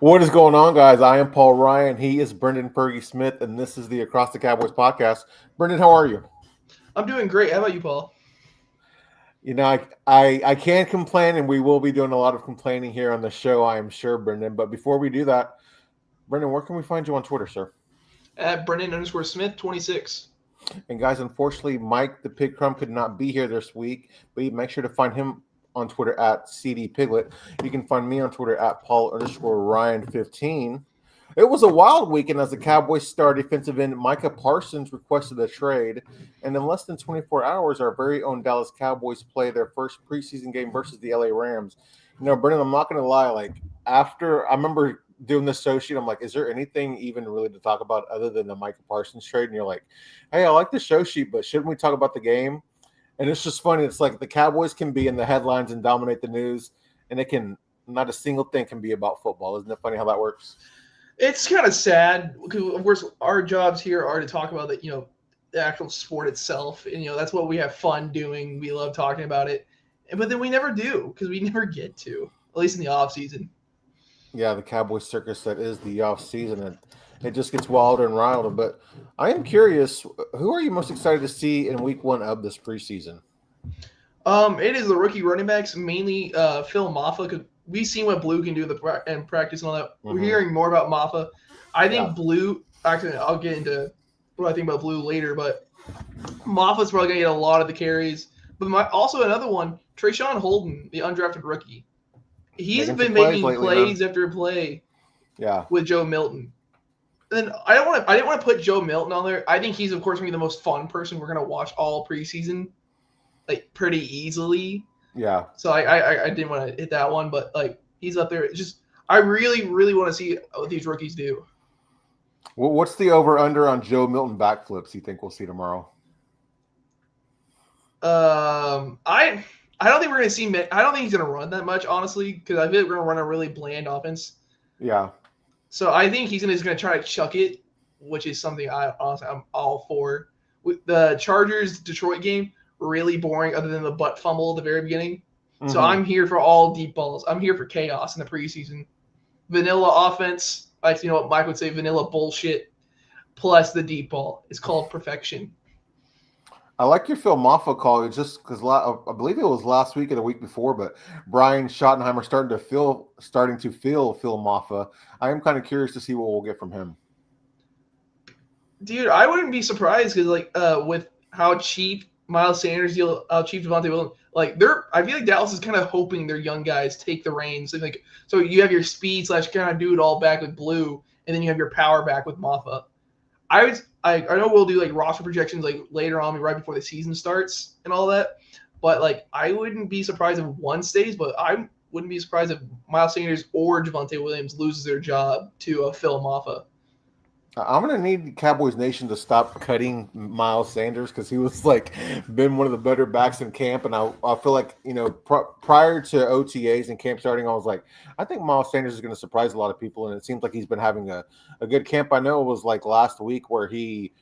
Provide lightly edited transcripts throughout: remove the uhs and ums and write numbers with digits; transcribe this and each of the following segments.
What is going on, guys? I am Paul Ryan. He is Brenden Fergy Smith, and this is the Across the Cowboys podcast. Brenden, how are you? I'm doing great. How about you, Paul? I can't complain, and we will be doing a lot of complaining here on the show, I am sure, Brenden. But before we do that, Brenden, where can we find you on Twitter, sir? At Brenden_Smith26. And guys, unfortunately, Mike the Pig Crumb could not be here this week, but you make sure to find him on Twitter at CD Piglet. You can find me on Twitter at Paul_Ryan15. It was a wild weekend as the Cowboys star defensive end Micah Parsons requested a trade. And in less than 24 hours, our very own Dallas Cowboys play their first preseason game versus the LA Rams. Brenden, I'm not going to lie. After I remember doing this show sheet, I'm like, is there anything even really to talk about other than the Micah Parsons trade? And you're like, hey, I like the show sheet, but shouldn't we talk about the game? And it's just funny. It's like the Cowboys can be in the headlines and dominate the news, and it can not a single thing can be about football. Isn't it funny how that works? It's kind of sad because, of course, our jobs here are to talk about the actual sport itself, and that's what we have fun doing. We love talking about it, but then we never do because we never get to, at least in the off season. Yeah, the Cowboys circus that is the off season, and it just gets wilder and wilder. But I am curious, who are you most excited to see in week one of this preseason? It is the rookie running backs, mainly Phil Maffa, because we've seen what Blue can do in practice and all that. Mm-hmm. We're hearing more about Maffa. I think Blue, actually, I'll get into what I think about Blue later, but Maffa's probably going to get a lot of the carries. But also another one, Trayshawn Holden, the undrafted rookie. He's been making plays after play with Joe Milton. And I didn't want to put Joe Milton on there. I think he's, of course, going to be the most fun person we're going to watch all preseason, pretty easily. Yeah. So I didn't want to hit that one, but he's up there. I really, really want to see what these rookies do. Well, what's the over/under on Joe Milton backflips you think we'll see tomorrow? I don't think we're going to see. I don't think he's going to run that much, honestly, because I feel like we're going to run a really bland offense. Yeah. So I think he's going to try to chuck it, which is something I'm all for. With the Chargers-Detroit game, really boring other than the butt fumble at the very beginning. Mm-hmm. So I'm here for all deep balls. I'm here for chaos in the preseason. Vanilla offense, what Mike would say, vanilla bullshit, plus the deep ball. It's called perfection. I like your Phil Maffa call just because I believe it was last week or the week before, but Brian Schottenheimer starting to feel Phil Maffa. I am kind of curious to see what we'll get from him. Dude, I wouldn't be surprised because with how cheap Miles Sanders deal, how cheap Javonte Williams, I feel like Dallas is kind of hoping their young guys take the reins. So you have your speed / kind of do it all back with Blue, and then you have your power back with Maffa. I know we'll do roster projections later on, right before the season starts and all that, but I wouldn't be surprised if one stays, but I wouldn't be surprised if Miles Sanders or Javonte Williams loses their job to Phil Maffa. I'm going to need Cowboys Nation to stop cutting Miles Sanders because he was been one of the better backs in camp. And I feel like, prior to OTAs and camp starting, I was like, I think Miles Sanders is going to surprise a lot of people. And it seems like he's been having a good camp. I know it was last week where he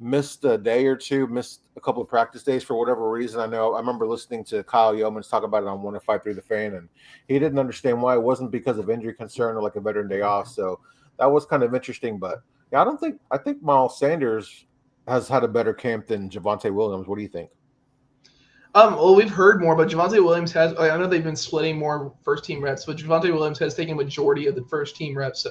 missed a day or two, missed a couple of practice days for whatever reason. I remember listening to Kyle Yeomans talk about it on 105.3 The Fan, and he didn't understand why it wasn't because of injury concern or a veteran day off. So that was kind of interesting, but I think Miles Sanders has had a better camp than Javonte Williams. What do you think? Well, we've heard more, but Javonte Williams has. I know they've been splitting more first team reps, but Javonte Williams has taken majority of the first team reps. So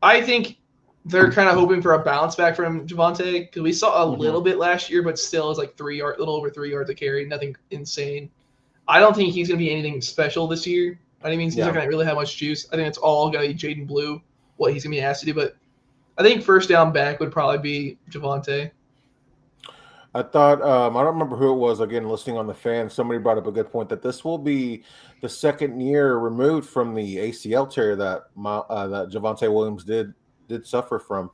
I think they're kind of hoping for a bounce back from Javonte because we saw a little bit last year, but still is little over 3 yards a carry, nothing insane. I don't think he's going to be anything special this year. I mean, he's not going to really have much juice. I think it's all going to be Jaden Blue, what he's going to be asked to do, but I think first down back would probably be Javonte. I thought, I don't remember who it was, again, listening on the Fan, somebody brought up a good point that this will be the second year removed from the ACL tear that Javonte Williams did suffer from.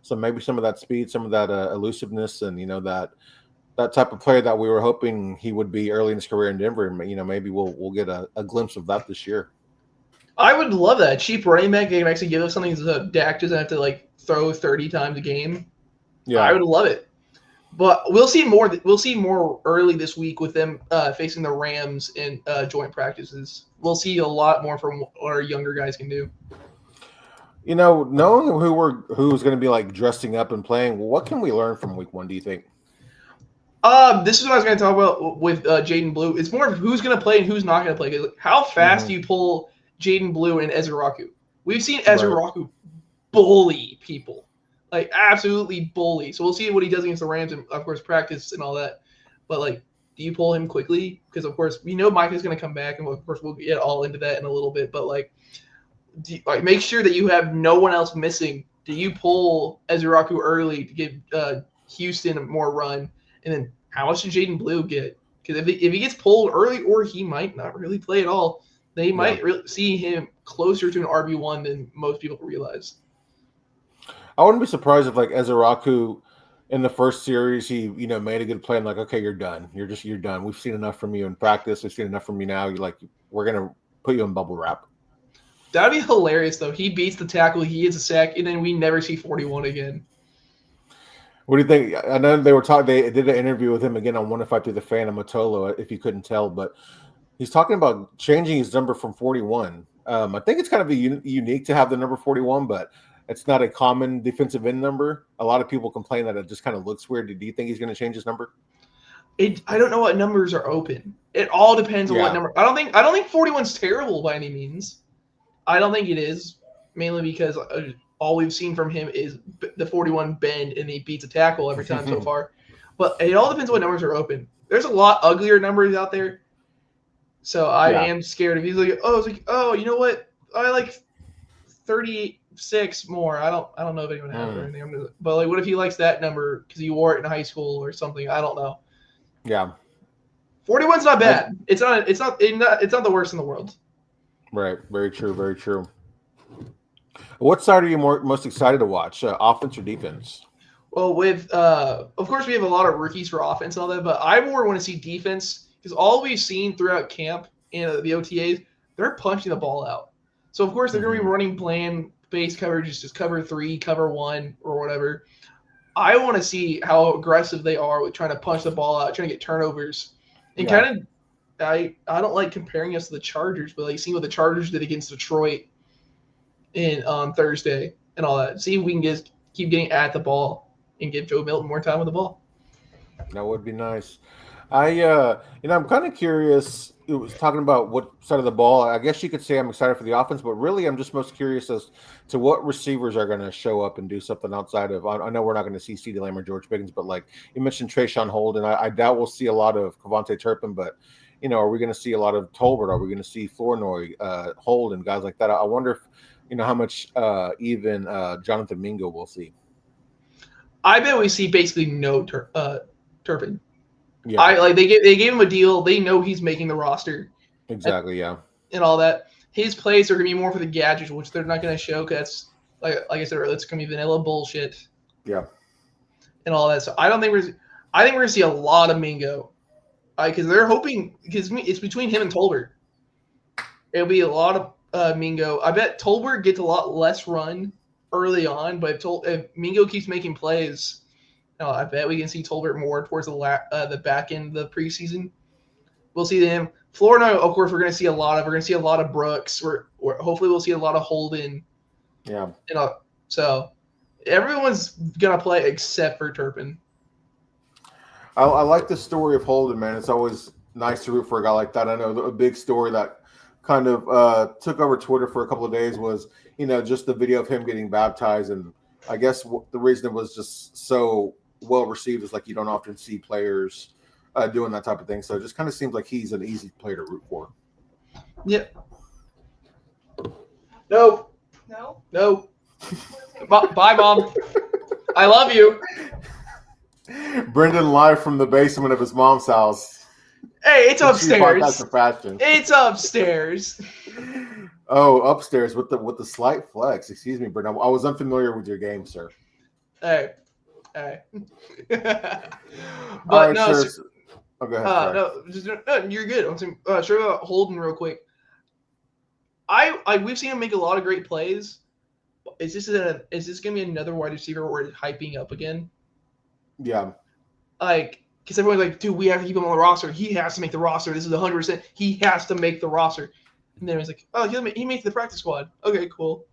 So maybe some of that speed, some of that elusiveness, and, that type of player that we were hoping he would be early in his career in Denver, maybe we'll get a glimpse of that this year. I would love that. Cheap running back can actually give us something so Dak doesn't have to throw 30 times a game. Yeah, I would love it. But we'll see more. We'll see more early this week with them facing the Rams in joint practices. We'll see a lot more from what our younger guys can do. Knowing who's going to be like dressing up and playing, what can we learn from week 1? Do you think? This is what I was going to talk about with Jaden Blue. It's more of who's going to play and who's not going to play. How fast do you pull Jaden Blue and Ezra Raku? We've seen Ezra Raku bully people, like absolutely bully. So we'll see what he does against the Rams and, of course, practice and all that. But, like, do you pull him quickly? Because, of course, we know Micah's going to come back, and, of course, we'll get all into that in a little bit. But, like, make sure that you have no one else missing. Do you pull Ezra Raku early to give Houston more run? And then how much did Jaden Blue get? Because if he gets pulled early, or he might not really play at all, they might really see him closer to an RB1 than most people realize. I wouldn't be surprised if, like, Ezra Raku in the first series, he made a good play and like, okay, you're done. You're done. We've seen enough from you in practice. We've seen enough from you now. We're gonna put you in bubble wrap. That'd be hilarious though. He beats the tackle, he hits a sack, and then we never see 41 again. What do you think? I know they did an interview with him again on 105 Through the Fan of Motolo, if you couldn't tell, but he's talking about changing his number from 41. I think it's kind of unique to have the number 41, but it's not a common defensive end number. A lot of people complain that it just kind of looks weird. Do you think he's going to change his number? I don't know what numbers are open. It all depends on what number. I don't think 41's terrible by any means. I don't think it is, mainly because all we've seen from him is the 41 bend, and he beats a tackle every time so far. But it all depends on what numbers are open. There's a lot uglier numbers out there. So I am scared if he's like, you know what? I like 36 more. I don't know if anyone has it or anything. But like, what if he likes that number because he wore it in high school or something? I don't know. Yeah. 41's not bad. It's not the worst in the world. Right. Very true. Very true. What side are you most excited to watch? Offense or defense? Well, of course we have a lot of rookies for offense and all that, but I more want to see defense because all we've seen throughout camp and the OTAs, they're punching the ball out. So of course they're going to be running base coverages, just cover 3, cover 1, or whatever. I want to see how aggressive they are with trying to punch the ball out, trying to get turnovers, and kind of. I don't like comparing us to the Chargers, but like seeing what the Chargers did against Detroit on Thursday and all that. See if we can keep getting at the ball and give Joe Milton more time with the ball. That would be nice. I'm kind of curious. It was talking about what side of the ball. I guess you could say I'm excited for the offense, but really I'm just most curious as to what receivers are going to show up and do something outside of. I know we're not going to see CeeDee Lamb or George Pickens, but like you mentioned, Trayshawn Holden. I doubt we'll see a lot of Kevontae Turpin, but are we going to see a lot of Tolbert? Are we going to see Flournoy, Holden, guys like that? I wonder if how much even Jonathan Mingo we'll see. I bet we see basically no Turpin. Yeah, they gave him a deal. They know he's making the roster. Exactly. And all that. His plays are gonna be more for the gadgets, which they're not gonna show because that's like I said earlier, it's gonna be vanilla bullshit. Yeah. And all that. So I think we're gonna see a lot of Mingo, because they're hoping because it's between him and Tolbert. It'll be a lot of Mingo. I bet Tolbert gets a lot less run early on, but if Mingo keeps making plays. I bet we can see Tolbert more towards the back end of the preseason. We'll see him. Flournoy, of course, we're going to see a lot of. We're going to see a lot of Brooks. Hopefully we'll see a lot of Holden. Yeah. So everyone's going to play except for Turpin. I like the story of Holden, man. It's always nice to root for a guy like that. I know a big story that kind of took over Twitter for a couple of days was, just the video of him getting baptized. And I guess the reason it was just so well received is like you don't often see players doing that type of thing. So it just kind of seems like he's an easy player to root for. Yep. No. Bye, Mom. I love you. Brenden live from the basement of his mom's house. Hey, it's upstairs. It's upstairs. Oh, upstairs with the slight flex. Excuse me, Brenden. I was unfamiliar with your game, sir. Hey. But right, no, sir. Go ahead. You're good. I'm saying, sure about Holden real quick. We've seen him make a lot of great plays. Is this gonna be another wide receiver where we're hyping up again? Yeah. Because everyone's like, dude, we have to keep him on the roster. He has to make the roster. This is 100%. He has to make the roster. And then it's like, oh, he made the practice squad. Okay, cool.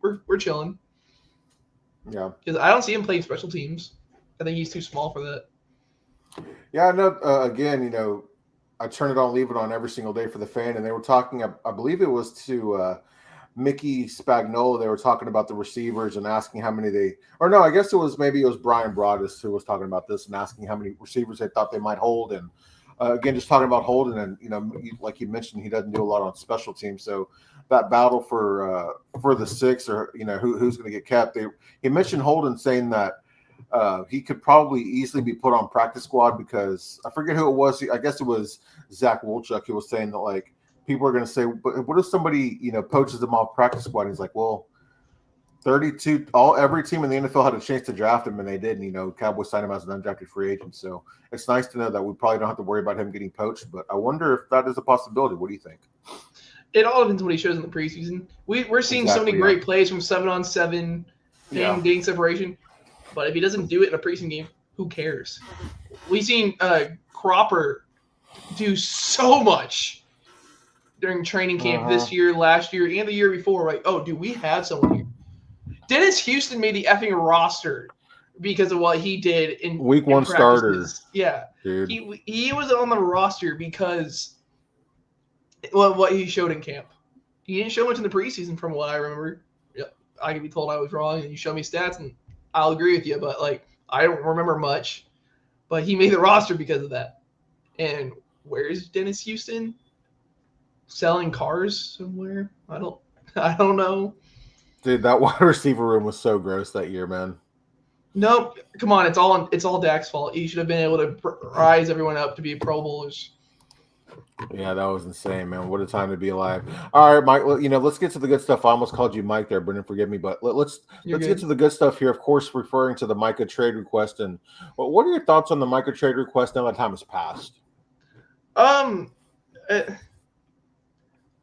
we're chilling. Yeah. Because I don't see him playing special teams. I think he's too small for that. Yeah, no. Again, I turn it on, leave it on every single day for the fan, and they were talking. I believe it was to Mickey Spagnola. They were talking about the receivers and asking how many I guess it was Brian Broaddus who was talking about this and asking how many receivers they thought they might hold. And again, just talking about holding, and like you mentioned, he doesn't do a lot on special teams. So that battle for the six, or who's going to get kept. He mentioned Holden, saying that he could probably easily be put on practice squad because I forget who it was. I guess it was Zach Wolchuk. He was saying that like people are going to say, but what if somebody poaches them off practice squad? And he's like, well, 32. Every team in the NFL had a chance to draft him, and they didn't. Cowboys signed him as an undrafted free agent. So it's nice to know that we probably don't have to worry about him getting poached. But I wonder if that is a possibility. What do you think? It all depends on what he shows in the preseason. We're seeing so many great plays from 7-on-7, getting separation. But if he doesn't do it in a preseason game, who cares? We've seen Cropper do so much during training camp this year, last year, and the year before. Like, oh, do we have someone here? Dennis Houston made the effing roster because of what he did in week one starter. Yeah, dude. He was on the roster because what he showed in camp. He didn't show much in the preseason, from what I remember. I could be told I was wrong, and you show me stats, and I'll agree with you. But I don't remember much. But he made the roster because of that. And where's Dennis Houston? Selling cars somewhere? I don't know. Dude, that wide receiver room was so gross that year, man. Nope. Come on, it's all Dak's fault. He should have been able to rise everyone up to be Pro Bowlers. Yeah, that was insane, man. What a time to be alive. All right, Mike, let's get to the good stuff. I almost called you Mike there, Brenden, forgive me, but let's get to the good stuff here. Of course, referring to the Micah trade request. And what are your thoughts on the Micah trade request now that time has passed?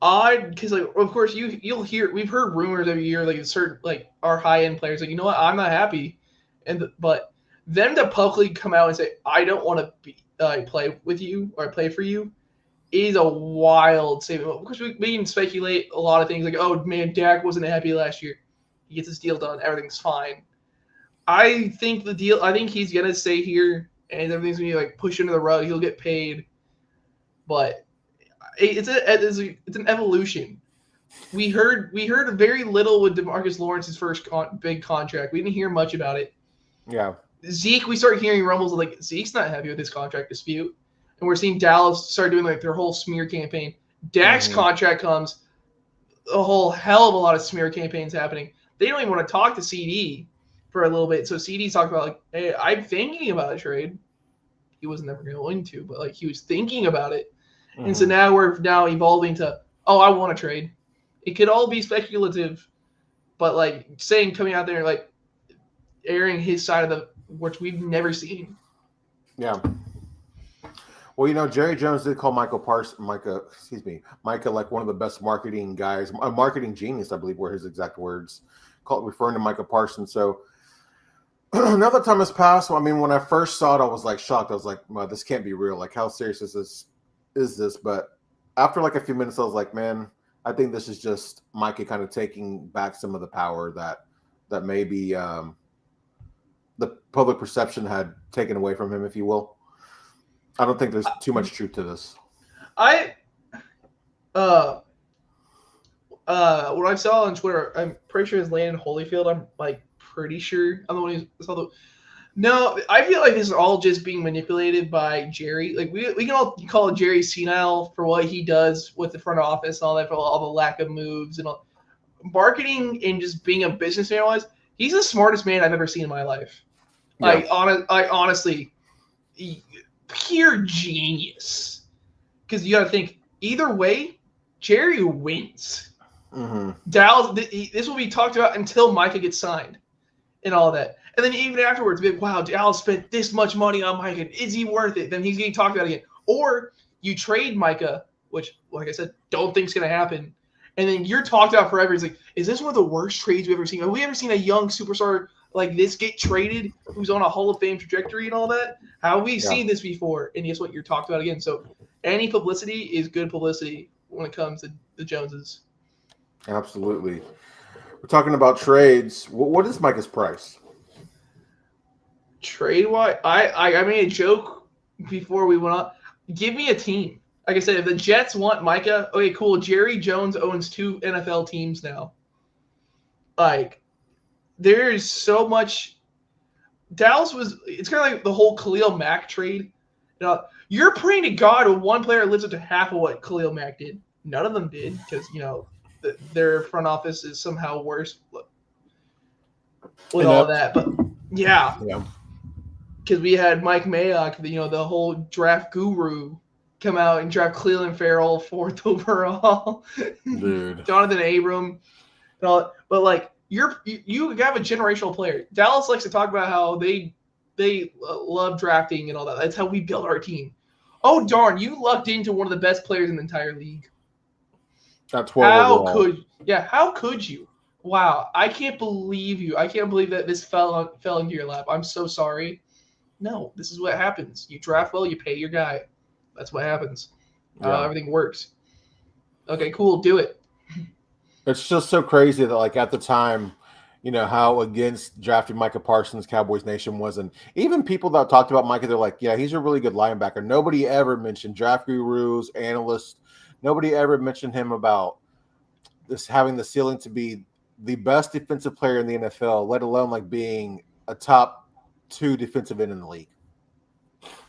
Because of course you'll hear, we've heard rumors every year, certain our high end players you know what, I'm not happy, but them to publicly come out and say I don't want to play with you or play for you is a wild statement. Because we can speculate a lot of things oh man, Dak wasn't happy last year, he gets his deal done, everything's fine. I think he's gonna stay here and everything's gonna be pushed under the rug. He'll get paid, but it's an evolution. We heard very little with DeMarcus Lawrence's first big contract. We didn't hear much about it. Yeah. Zeke, we started hearing rumbles of Zeke's not happy with his contract dispute, and we're seeing Dallas start doing their whole smear campaign. Dak's contract comes, a whole hell of a lot of smear campaigns happening. They don't even want to talk to CD for a little bit. So CD's talking about hey, I'm thinking about a trade. He was never going to, but he was thinking about it. And so now we're evolving to, I want to trade. It could all be speculative, but coming out there airing his side of which we've never seen. Yeah. Well, Jerry Jones did call Micah one of the best marketing guys, a marketing genius, I believe were his exact words, referring to Micah Parsons. So now that time has passed. When I first saw it, I was shocked. I was like, well, this can't be real. How serious is this? But after a few minutes, I was like, man, I think this is just Micah kind of taking back some of the power that maybe the public perception had taken away from him, if you will. I don't think there's too much truth to this. What I saw on Twitter, I'm pretty sure it's Landon Holyfield. I'm pretty sure I'm the one who saw the. No, I feel like this is all just being manipulated by Jerry. We can all call Jerry senile for what he does with the front office and all that, for all the lack of moves and all. Marketing and just being a businessman wise, he's the smartest man I've ever seen in my life. Honestly, pure genius. Because you got to think, either way, Jerry wins. Dallas, this will be talked about until Micah gets signed and all that. And then even afterwards, wow, Dallas spent this much money on Micah. Is he worth it? Then he's getting talked about again. Or you trade Micah, which, like I said, don't think is going to happen. And then you're talked about forever. It's is this one of the worst trades we've ever seen? Have we ever seen a young superstar like this get traded who's on a Hall of Fame trajectory and all that? How have we seen this before? And guess what? You're talked about again. So any publicity is good publicity when it comes to the Joneses. Absolutely. We're talking about trades. What is Micah's price? Trade-wise, I made a joke before we went on. Give me a team. Like I said, if the Jets want Micah, okay, cool. Jerry Jones owns 2 NFL teams now. Like, there is so much. Dallas it's kind of like the whole Khalil Mack trade. You're praying to God when one player lives up to half of what Khalil Mack did. None of them did because, their front office is somehow worse with all of that. But, yeah. Because we had Mike Mayock, the whole draft guru, come out and draft Cleveland Farrell 4th overall. Dude. Jonathan Abram. But, like, you have a generational player. Dallas likes to talk about how they love drafting and all that. That's how we build our team. Oh, darn, you lucked into one of the best players in the entire league. That's 12 overall. How could you? Wow, I can't believe you. I can't believe that this fell into your lap. I'm so sorry. No, this is what happens. You draft well, you pay your guy. That's what happens. Everything works. Okay, cool. Do it. It's just so crazy that, like, at the time, how against drafting Micah Parsons Cowboys Nation was. And even people that talked about Micah, they're like, yeah, he's a really good linebacker. Nobody ever mentioned draft gurus, analysts. Nobody ever mentioned him about this having the ceiling to be the best defensive player in the NFL, let alone, like, being a top 2 defensive end in the league.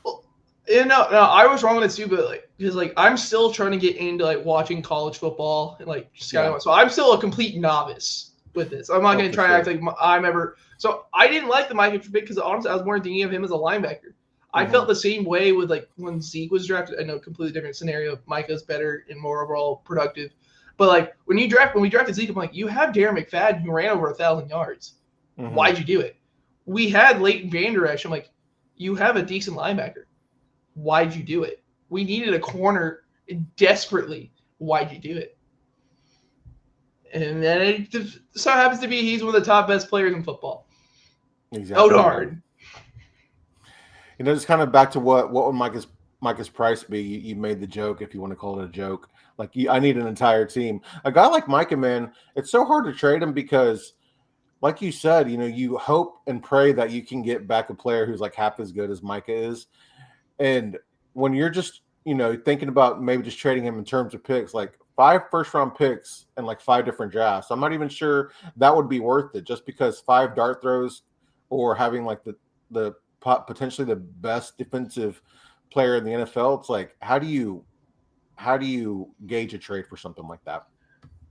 Well, no, I was wrong with it too, but because I'm still trying to get into watching college football and scouting. So I'm still a complete novice with this. I'm not going to try to act like I'm ever. So I didn't like the Micah pick because honestly, I was more thinking of him as a linebacker. I felt the same way with when Zeke was drafted. I know, completely different scenario. Micah's better and more overall productive. But when we drafted Zeke, I'm like, you have Darren McFadden who ran over 1,000 yards. Why'd you do it? We had Leighton Vander Esch. I'm like, you have a decent linebacker. Why'd you do it? We needed a corner desperately. Why'd you do it? And then it just so happens to be he's one of the top best players in football. Exactly. Oh, darn. Just kind of back to what would Micah's price be? You made the joke, if you want to call it a joke. I need an entire team. A guy like Micah, man, it's so hard to trade him because, like you said, you hope and pray that you can get back a player who's half as good as Micah is. And when you're just, thinking about maybe just trading him in terms of picks, 5 first-round picks and 5 different drafts, I'm not even sure that would be worth it just because 5 dart throws or having the potentially the best defensive player in the NFL. It's how do you gauge a trade for something like that?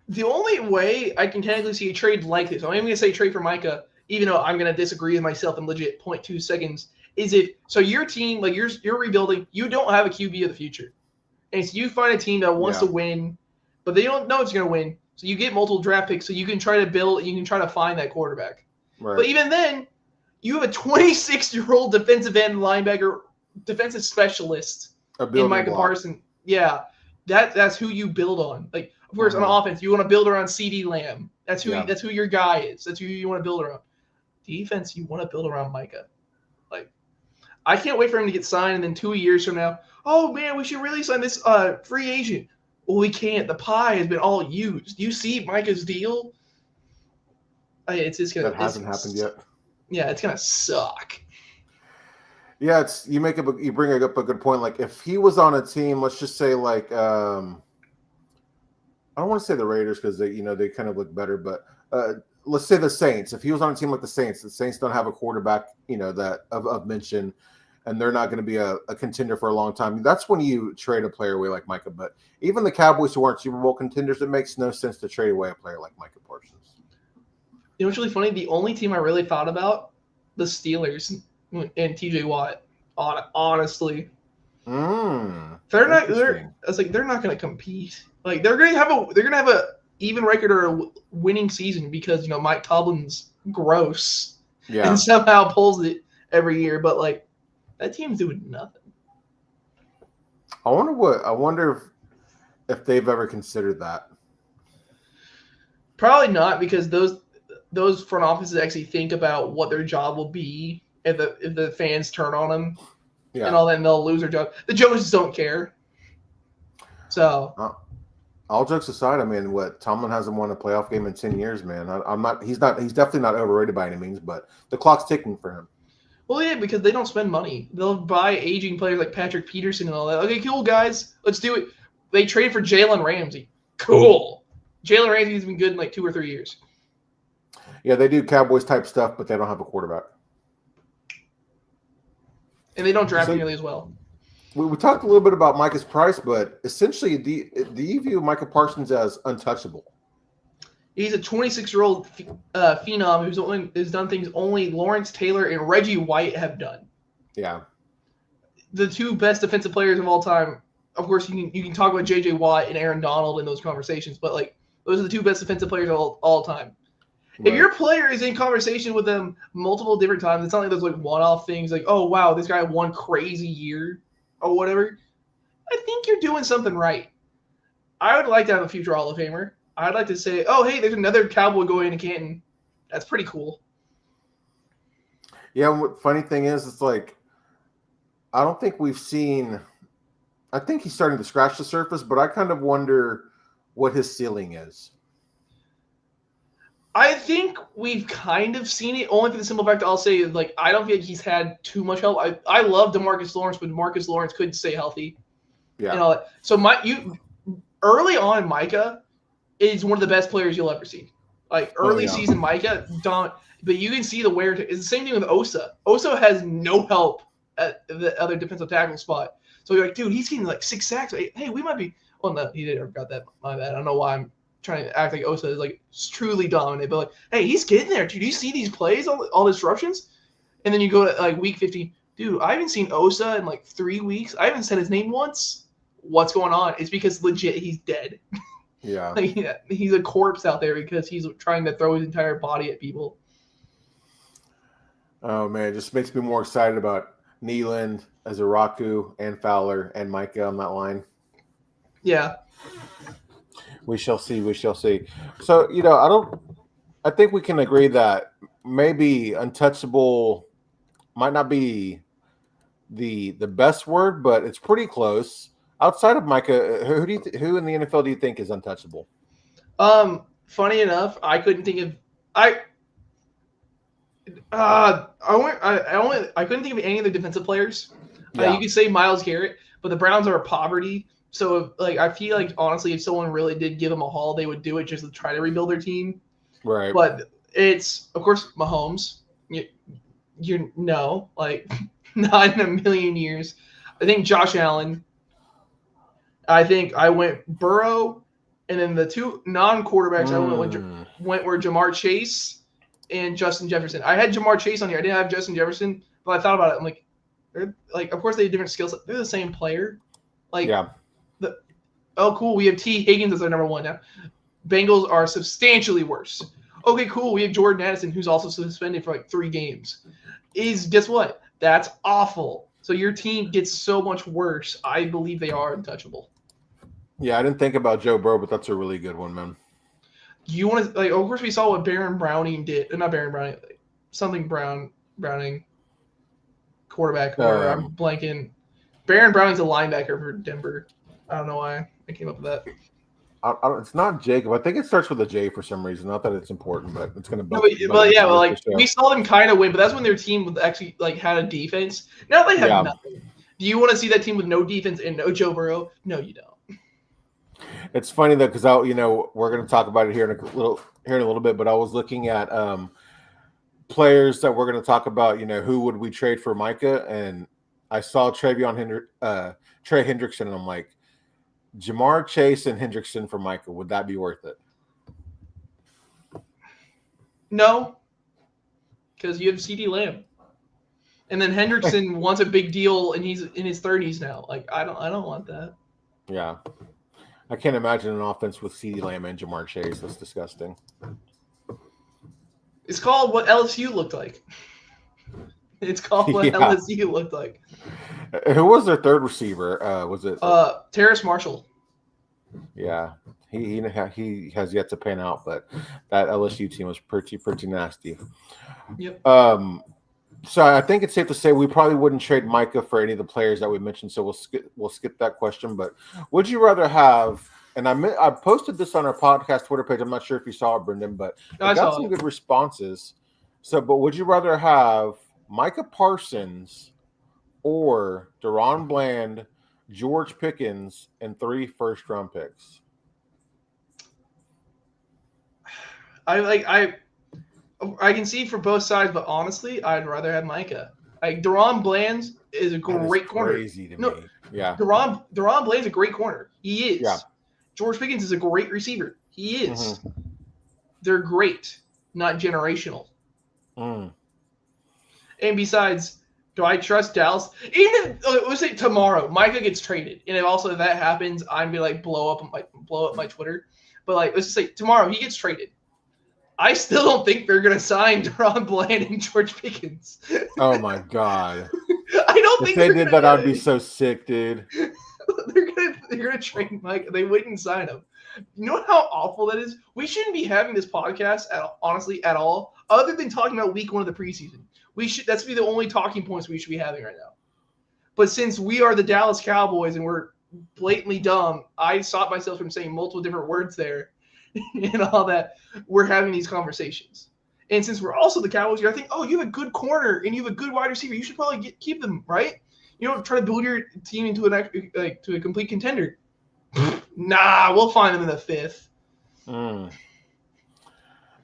The only way I can technically see a trade like this, I'm even going to say trade for Micah, even though I'm going to disagree with myself in legit 0.2 seconds, is your team, you're rebuilding, you don't have a QB of the future. And so you find a team that wants to win, but they don't know it's going to win. So you get multiple draft picks so you can try to build, you can try to find that quarterback. Right. But even then, you have a 26-year-old defensive end linebacker, defensive specialist in Micah Parsons. Yeah, that's who you build on. Of course, on offense, you want to build around CeeDee Lamb. That's who your guy is. That's who you want to build around. Defense, you want to build around Micah. I can't wait for him to get signed, and then 2 years from now, oh man, we should really sign this free agent. Well, we can't. The pie has been all used. You see Micah's deal? It's just gonna. That hasn't happened yet. Yeah, it's gonna suck. Yeah, you bring up a good point. If he was on a team, let's just say I don't want to say the Raiders because they kind of look better, but let's say the Saints. If he was on a team like the Saints don't have a quarterback, that of mention, and they're not going to be a contender for a long time. That's when you trade a player away like Micah. But even the Cowboys who aren't Super Bowl contenders, it makes no sense to trade away a player like Micah Parsons. What's really funny? The only team I really thought about, the Steelers and TJ Watt. Honestly, they're not. They're not going to compete. They're going to have a even record or a winning season because Mike Tomlin's gross and somehow pulls it every year. But that team's doing nothing. I wonder if they've ever considered that. Probably not because those front offices actually think about what their job will be if the fans turn on them and all that, and they'll lose their job. The Joneses don't care. So All jokes aside, I mean, what Tomlin hasn't won a playoff game in 10 years, man. I'm not. He's not. He's definitely not overrated by any means, but the clock's ticking for him. Well, yeah, because they don't spend money. They'll buy aging players like Patrick Peterson and all that. Okay, cool, guys. Let's do it. They trade for Jalen Ramsey. Cool. Jalen Ramsey's been good in like 2 or 3 years. Yeah, they do Cowboys type stuff, but they don't have a quarterback. And they don't draft nearly as well. We talked a little bit about Micah's price, but essentially, do you view Micah Parsons as untouchable? He's a 26-year-old phenom who's done things only Lawrence Taylor and Reggie White have done. Yeah. The 2 best defensive players of all time. Of course, you can talk about J.J. Watt and Aaron Donald in those conversations, but like those are the 2 best defensive players of all time. Right. If your player is in conversation with them multiple different times, it's not like those like one-off things like, oh, wow, this guy had one crazy year or whatever. I think you're doing something right. I would like to have a future Hall of Famer. I'd like to say, oh, hey, there's another Cowboy going to Canton. That's pretty cool. Yeah, what funny thing is, it's like, I don't think we've seen – I think he's starting to scratch the surface, but I kind of wonder what his ceiling is. I think we've kind of seen it, only for the simple fact I'll say, like, I don't feel like he's had too much help. I love DeMarcus Lawrence, but DeMarcus Lawrence couldn't stay healthy. Yeah. And all that. So early on, Micah is one of the best players you'll ever see. Like, early season Micah, but you can see the wear. It's the same thing with Osa. Osa has no help at the other defensive tackle spot. So you're like, dude, he's getting like 6 sacks. Hey, we might be – well, no, he didn't got that. My bad. I don't know why I'm trying to act like Osa is like truly dominant, but like, hey, he's getting there. Dude, you see these plays, all the disruptions? And then you go to like week 50. Dude, I haven't seen Osa in like 3 weeks. I haven't said his name once. What's going on? It's because legit he's dead. Yeah. Like, yeah, he's a corpse out there because he's trying to throw his entire body at people. Oh, man, it just makes me more excited about Nealand, Azaraku, and Fowler, and Micah on that line. Yeah. We shall see. We shall see. So, I think we can agree that maybe untouchable might not be the best word, but it's pretty close. Outside of Micah, who in the NFL do you think is untouchable? Funny enough, I couldn't think of I couldn't think of any of the defensive players. Yeah. You could say Myles Garrett, but the Browns are a poverty. So, I feel like, honestly, if someone really did give them a haul, they would do it just to try to rebuild their team. Right. But it's, of course, Mahomes. You know, like, not in a million years. I think Josh Allen. I think I went Burrow, and then the 2 non-quarterbacks I went were Jamar Chase and Justin Jefferson. I had Jamar Chase on here. I didn't have Justin Jefferson, but I thought about it. I'm like, of course they have different skill sets. They're the same player. Like, yeah. Oh, cool. We have T. Higgins as our number 1 now. Bengals are substantially worse. Okay, cool. We have Jordan Addison, who's also suspended for like 3 games. Guess what? That's awful. So your team gets so much worse. I believe they are untouchable. Yeah, I didn't think about Joe Burrow, but that's a really good one, man. Do you want to, like, of course we saw what Baron Browning did. Not Baron Browning, something Browning quarterback. I'm blanking. Baron Browning's a linebacker for Denver. I don't know why I came up with that. It's not Jacob. I think it starts with a J for some reason. Not that it's important, but it's going to. We saw them kind of win, but that's when their team actually like had a defense. Now they have nothing. Do you want to see that team with no defense and no Joe Burrow? No, you don't. It's funny though, because we're going to talk about it here in a little bit. But I was looking at players that we're going to talk about. Who would we trade for Micah? And I saw Trey Hendrickson, and I'm like, Jamar Chase and Hendrickson for Micah. Would that be worth it? No, because you have CeeDee Lamb, and then Hendrickson wants a big deal, and he's in his 30s now. Like, I don't want that. Yeah, I can't imagine an offense with CeeDee Lamb and Jamar Chase. That's disgusting. It's called what LSU looked like. It's called what LSU looked like. Who was their third receiver? Was it Terrace Marshall? Yeah, he has yet to pan out, but that LSU team was pretty nasty. Yep. So I think it's safe to say we probably wouldn't trade Micah for any of the players that we mentioned. So we'll skip that question. But would you rather have and I posted this on our podcast Twitter page. I'm not sure if you saw it, Brenden, but I got some good responses. So, but would you rather have Micah Parsons or DaRon Bland, George Pickens, and 3 first-round picks? I can see for both sides, but honestly, I'd rather have Micah. Like DaRon Bland is a great corner. Crazy to me. Yeah. DaRon Bland's a great corner. He is. Yeah. George Pickens is a great receiver. He is. Mm-hmm. They're great, not generational. And besides, do I trust Dallas? Even if, let's say tomorrow Micah gets traded, and if that happens, I'm gonna like blow up my Twitter. But like, let's just say tomorrow he gets traded. I still don't think they're gonna sign DaRon Bland and George Pickens. Oh my god! I don't think if they did that, I'd be so sick, dude. They're gonna trade Mike. They wouldn't sign him. You know how awful that is? We shouldn't be having this podcast honestly at all, other than talking about week 1 of the preseason. That's be the only talking points we should be having right now. But since we are the Dallas Cowboys and we're blatantly dumb, I stopped myself from saying multiple different words there and all that. We're having these conversations. And since we're also the Cowboys, I think, you have a good corner and you have a good wide receiver. You should probably keep them, right? You don't try to build your team into to a complete contender. Nah, we'll find them in the 5th.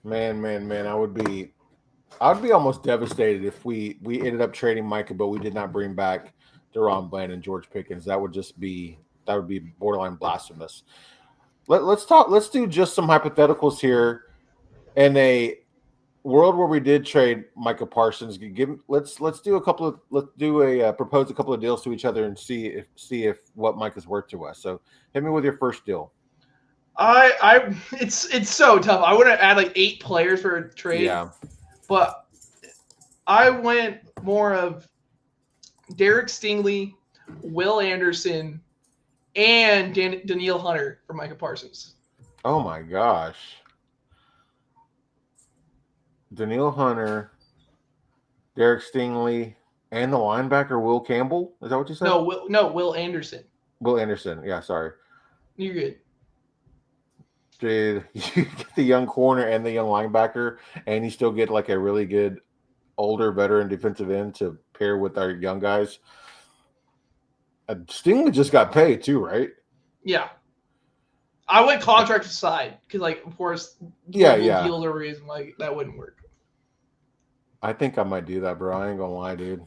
Man, I would be almost devastated if we ended up trading Micah, but we did not bring back DaRon Bland and George Pickens. That would be borderline blasphemous. Let's do just some hypotheticals here. In a world where we did trade Micah Parsons, propose a couple of deals to each other and see if what Micah's worth to us. So hit me with your first deal. It's so tough. I want to add like 8 players for a trade. Yeah. But I went more of Derek Stingley, Will Anderson, and Danielle Hunter for Micah Parsons. Oh my gosh. Danielle Hunter, Derek Stingley, and the linebacker Will Campbell. Is that what you said? No, Will Anderson. Will Anderson. Yeah, sorry. You're good. Dude, you get the young corner and the young linebacker, and you still get like a really good older veteran defensive end to pair with our young guys. Stingley just got paid too, right? Yeah. I went contract aside because, like, of course, deals are reason like that wouldn't work. I think I might do that, bro. I ain't gonna lie, dude.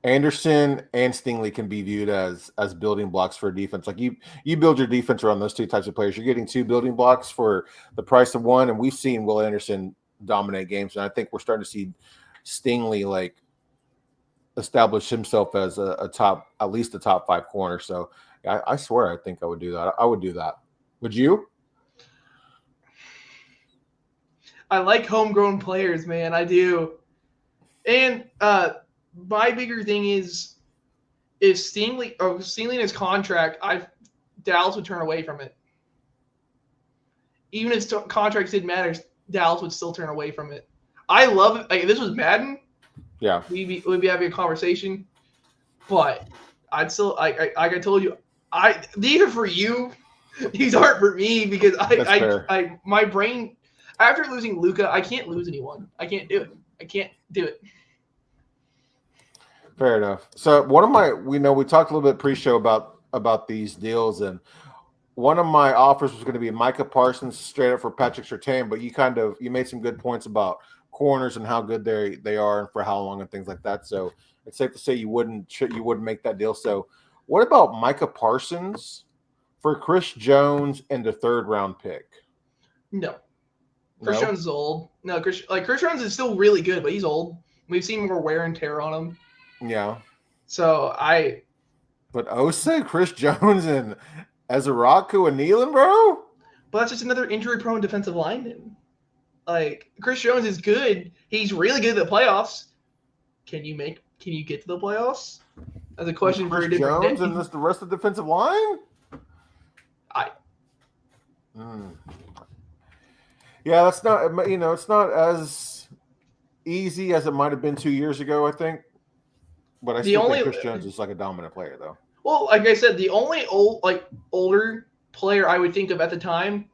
Anderson and Stingley can be viewed as building blocks for a defense. Like you build your defense around those 2 types of players. You're getting 2 building blocks for the price of 1, and we've seen Will Anderson dominate games, and I think we're starting to see Stingley like establish himself as at least a top 5 corner. So I swear I think I would do that. I would do that. Would you? I like homegrown players, man. I do. And my bigger thing is if Stingley in his contract, Dallas would turn away from it. Even if contracts didn't matter, Dallas would still turn away from it. I love it. Like, if this was Madden, yeah, we'd be having a conversation. But I'd still, like I told you, these are for you. These aren't for me because my brain, after losing Luka, I can't lose anyone. I can't do it. Fair enough. So we talked a little bit pre-show about these deals, and one of my offers was going to be Micah Parsons straight up for Patrick Surtain, but you made some good points about corners and how good they are and for how long and things like that. So it's safe to say you wouldn't make that deal. So what about Micah Parsons for Chris Jones and the 3rd round pick? No. Chris Jones is old. No, Chris Jones is still really good, but he's old. We've seen more wear and tear on him. Yeah. So But Osa, Chris Jones, and Ezaraku and Nealon, bro? But that's just another injury-prone defensive lineman. Like, Chris Jones is good. He's really good at the playoffs. Can you get to the playoffs? That's a question for a different Jones day. And the rest of the defensive line? Yeah, that's not, it's not as easy as it might have been 2 years ago, I think. But I still think Chris Jones is like a dominant player, though. Well, like I said, the only older player I would think of at the time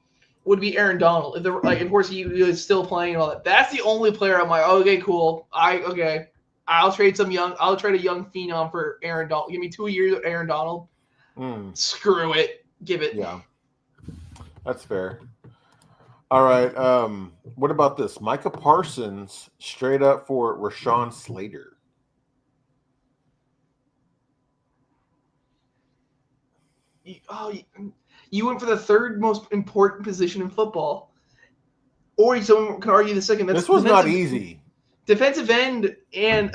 would be Aaron Donald. If of course, he was still playing and all that. That's the only player I'm like, okay, cool. I'll trade a young phenom for Aaron Donald. Give me 2 years of Aaron Donald. Screw it. Give it. Yeah, that's fair. All right. What about this? Micah Parsons straight up for Rashawn Slater. You went for the third most important position in football. Or someone could argue the second. This was not easy. Defensive end and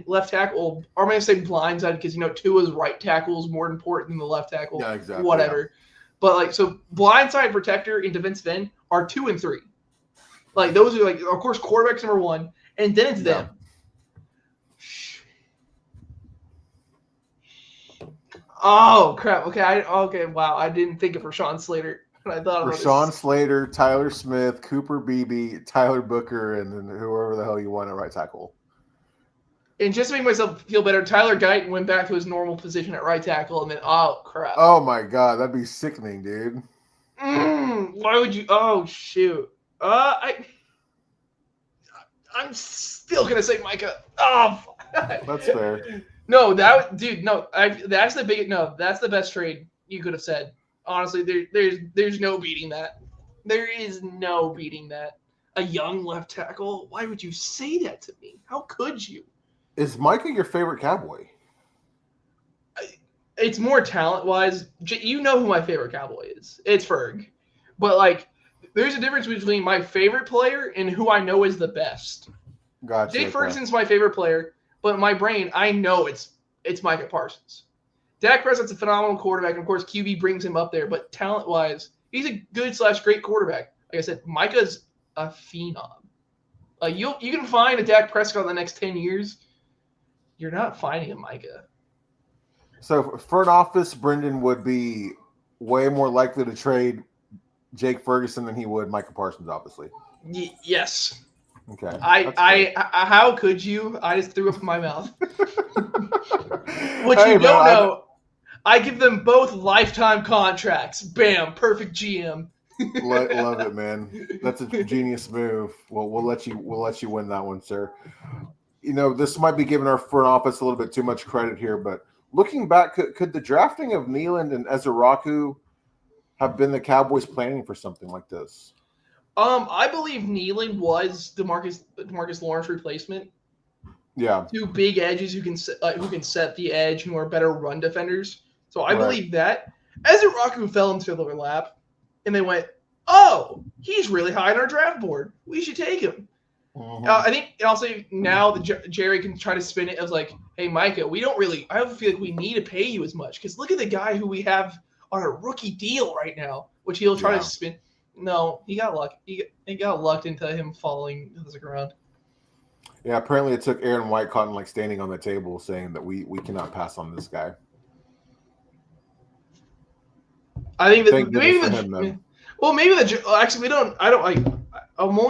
left tackle. Or I'm going to say blindside because Tua's right tackle is more important than the left tackle. Yeah, exactly. Whatever. Yeah. But so blindside protector and defensive end are 2 and 3. Like those are of course quarterback's number 1, and then it's them. Oh crap! Okay, wow! I didn't think of Rashawn Slater. I thought Rashawn Slater, Tyler Smith, Cooper Beebe, Tyler Booker, and then whoever the hell you want at right tackle. And just to make myself feel better, Tyler Guyton went back to his normal position at right tackle, and then crap! Oh my god, that'd be sickening, dude. Why would you? Oh shoot! I'm still gonna say Micah. Oh, that's fair. No, that's the best trade you could have said. Honestly, there's no beating that. There is no beating that. A young left tackle? Why would you say that to me? How could you? Is Micah your favorite Cowboy? It's more talent-wise. You know who my favorite Cowboy is. It's Ferg. But, there's a difference between my favorite player and who I know is the best. Gotcha. Jake Ferguson's my favorite player. But in my brain, I know it's Micah Parsons. Dak Prescott's a phenomenal quarterback, and of course, QB brings him up there. But talent-wise, he's a good/great quarterback. Like I said, Micah's a phenom. You can find a Dak Prescott in the next 10 years. You're not finding a Micah. So front office, Brenden would be way more likely to trade Jake Ferguson than he would Micah Parsons, obviously. Yes. Okay. How could you? I just threw up in my mouth. What you don't know, I give them both lifetime contracts. Bam, perfect GM. Love it, man. That's a genius move. Well, we'll let you win that one, sir. This might be giving our front office a little bit too much credit here, but looking back, could the drafting of Nealand and Ezeraku have been the Cowboys planning for something like this? I believe Nealand was DeMarcus Lawrence replacement. Yeah, 2 big edges who can set the edge, who are better run defenders. So I believe that. Ezeraku fell into their lap, and they went, "Oh, he's really high on our draft board. We should take him." I think also now Jerry can try to spin it as "Hey, Micah, I don't feel like we need to pay you as much because look at the guy who we have on a rookie deal right now," which he'll try to spin. No, he got luck. He got lucked into him falling to the ground. Yeah, apparently it took Aaron Whitecotton standing on the table saying that we cannot pass on this guy. I think that the only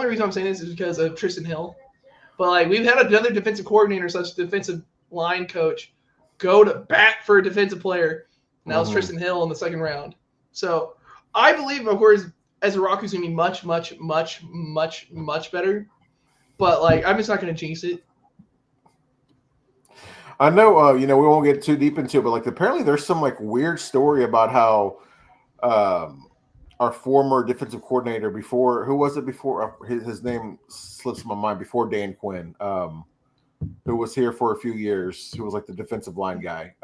reason I'm saying this is because of Tristan Hill. But we've had another defensive coordinator slash defensive line coach go to bat for a defensive player. Now it's Tristan Hill in the second round. So I believe, of course, Ezeraku's going to be much, much, much, much, much better. But, I'm just not going to jinx it. I know, we won't get too deep into it, but, apparently there's some, weird story about how our former defensive coordinator before – who was it before? His name slips my mind. Before Dan Quinn, who was here for a few years, who was, the defensive line guy,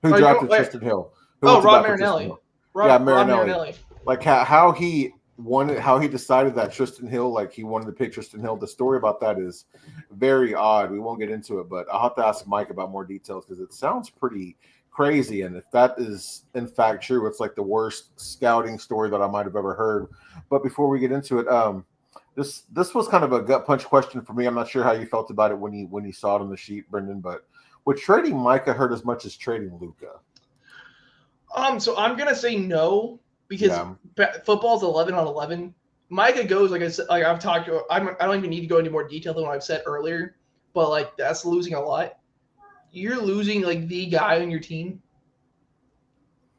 who drafted Tristan Hill. Rob Marinelli. Marinelli. How he decided that Tristan Hill, he wanted to pick Tristan Hill. The story about that is very odd. We won't get into it, but I'll have to ask Mike about more details because it sounds pretty crazy. And if that is in fact true, it's the worst scouting story that I might have ever heard. But before we get into it, this was kind of a gut punch question for me. I'm not sure how you felt about it when you saw it on the sheet, Brenden, but would trading Micah hurt as much as trading Luka? So I'm gonna say no. Because football's 11 on 11. Micah goes, like I said, I've talked to. I don't even need to go into more detail than what I've said earlier. But that's losing a lot. you're losing like the guy on your team.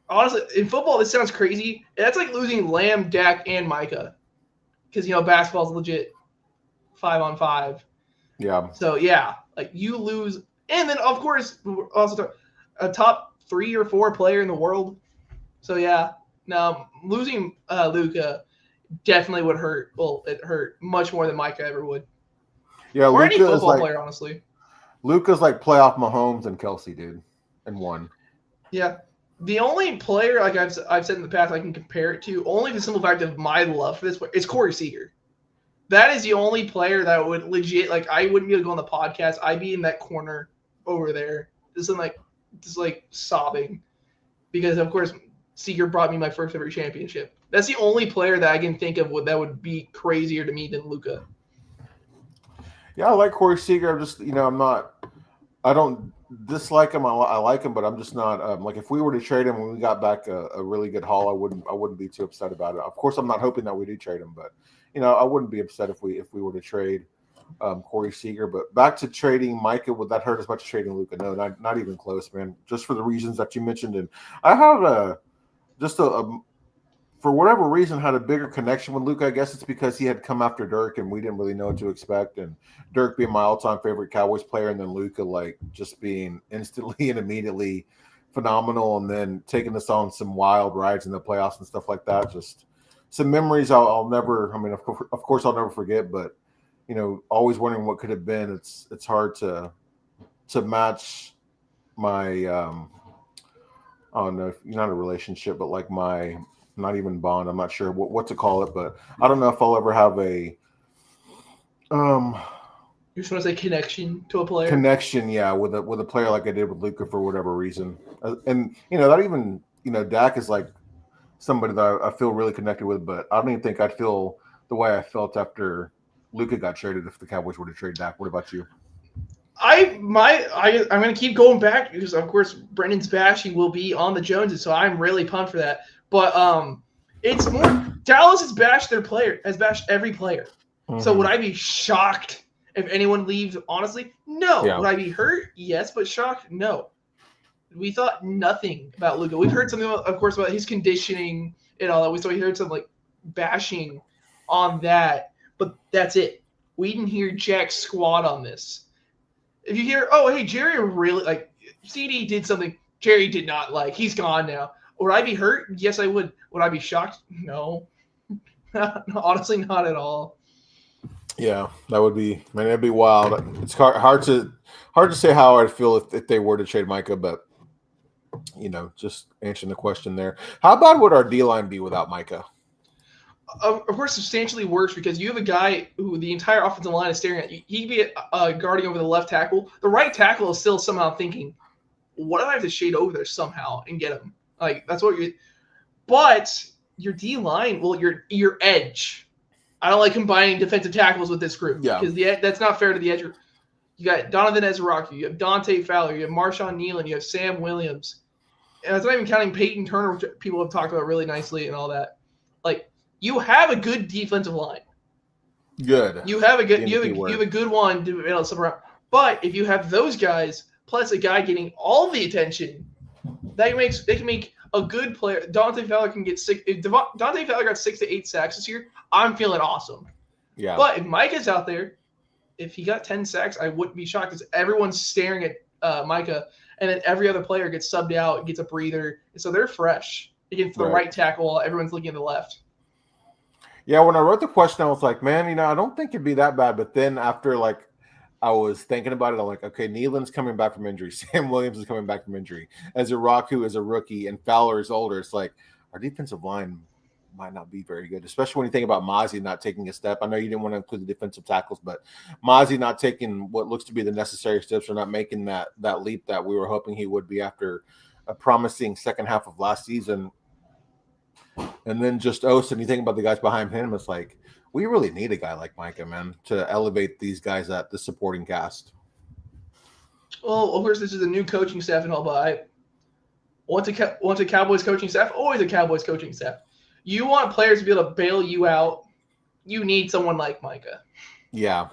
Honestly, in football, this sounds crazy. That's like losing Lamb, Dak, and Micah, because basketball's legit 5-on-5. Yeah. So yeah, like you lose, and then of course also a top 3 or 4 player in the world. So yeah, now losing Luka definitely would hurt. Well, it hurt much more than Micah ever would. Yeah, or any football player, honestly. Luka's like playoff Mahomes and Kelsey, dude, and one. Yeah. The only player, like I've said in the past, I can compare it to, only the simple fact of my love for this player, is Corey Seager. That is the only player that would legit, like, I wouldn't be able to go on the podcast. I'd be in that corner over there, just sobbing, because of course Seager brought me my first ever championship. That's the only player that I can think of that would be crazier to me than Luka. Yeah, I like Corey Seager. I'm just, I don't dislike him. I like him, but I'm just not like, if we were to trade him when we got back a really good haul, I wouldn't be too upset about it. Of course, I'm not hoping that we do trade him, but I wouldn't be upset if we were to trade Corey Seager. But back to trading Micah, would that hurt as much as trading Luka? No, not even close, man. Just for the reasons that you mentioned, and I have for whatever reason, had a bigger connection with Luka. I guess it's because he had come after Dirk, and we didn't really know what to expect. And Dirk being my all-time favorite Cowboys player, and then Luka like just being instantly and immediately phenomenal, and then taking us on some wild rides in the playoffs and stuff like that. Just some memories I'll never. I mean, of course, I'll never forget. But always wondering what could have been. It's hard to match my. I don't know, not a relationship, but like my. Not even bond. I'm not sure what to call it, but I don't know if I'll ever have a You just want to say connection to a player? Connection, yeah, with a player like I did with Luka for whatever reason. And that even Dak is like somebody that I feel really connected with, but I don't even think I'd feel the way I felt after Luka got traded if the Cowboys were to trade Dak. What about you? I'm going to keep going back because of course Brendan's bashing will be on the Joneses, so I'm really pumped for that. But it's more Dallas has bashed every player. Mm-hmm. So would I be shocked if anyone leaves? Honestly, no. Yeah. Would I be hurt? Yes, but shocked? No. We thought nothing about Luka. We've heard something, of course, about his conditioning and all that. So we heard some like bashing on that, but that's it. We didn't hear jack squat on this. If you hear, oh hey, Jerry really like CD did something Jerry did not like. He's gone now. Would I be hurt? Yes, I would. Would I be shocked? No. Honestly, not at all. Yeah, that would be. I mean, it'd be wild. It's hard to say how I'd feel if they were to trade Micah, but just answering the question there. How bad would our D-line be without Micah? Of course, substantially worse because you have a guy who the entire offensive line is staring at. He'd be guarding over the left tackle. The right tackle is still somehow thinking, "What if I have to shade over there somehow and get him?" Like that's what you. But your D line, well, your edge. I don't like combining defensive tackles with this group because that's not fair to the edge. You got Donovan Ezra, you have Dante Fowler, you have Marshawn Nealon, you have Sam Williams, and that's not even counting Peyton Turner, which people have talked about really nicely and all that. Like you have a good defensive line. Good. You have a good one to be able to surround. But if you have those guys plus a guy getting all the attention. They can make a good player. Dante Fowler can get 6. If Dante Fowler got 6 to 8 sacks this year, I'm feeling awesome. Yeah. But if Micah's out there, if he got 10 sacks, I wouldn't be shocked because everyone's staring at Micah, and then every other player gets subbed out, gets a breather, and so they're fresh against the right tackle while everyone's looking at the left. Yeah, when I wrote the question, I was like, man, I don't think it'd be that bad. But then after I was thinking about it. I'm like, okay, Nealon's coming back from injury. Sam Williams is coming back from injury. Ezra is a rookie, and Fowler is older. It's like our defensive line might not be very good, especially when you think about Mozzie not taking a step. I know you didn't want to include the defensive tackles, but Mozzie not taking what looks to be the necessary steps or not making that leap that we were hoping he would be after a promising second half of last season. And then just and you think about the guys behind him, it's like, we really need a guy like Micah, man, to elevate these guys at the supporting cast. Well, of course, this is a new coaching staff and all, but once a Cowboys coaching staff, always a Cowboys coaching staff. You want players to be able to bail you out. You need someone like Micah. Yeah.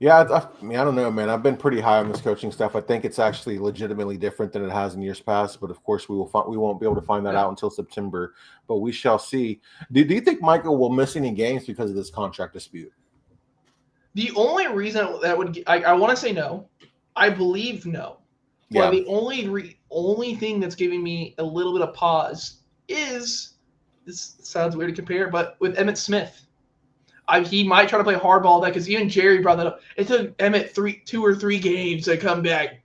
Yeah, I mean, I don't know, man. I've been pretty high on this coaching stuff. I think it's actually legitimately different than it has in years past. But of course, we won't be able to find that out until September. But we shall see. Do you think Michael will miss any games because of this contract dispute? The only reason that would I want to say no. I believe no. But the only thing that's giving me a little bit of pause is, this sounds weird to compare, but with Emmitt Smith. He might try to play hardball that, because even Jerry brought that up. It took Emmitt 2 or 3 games to come back,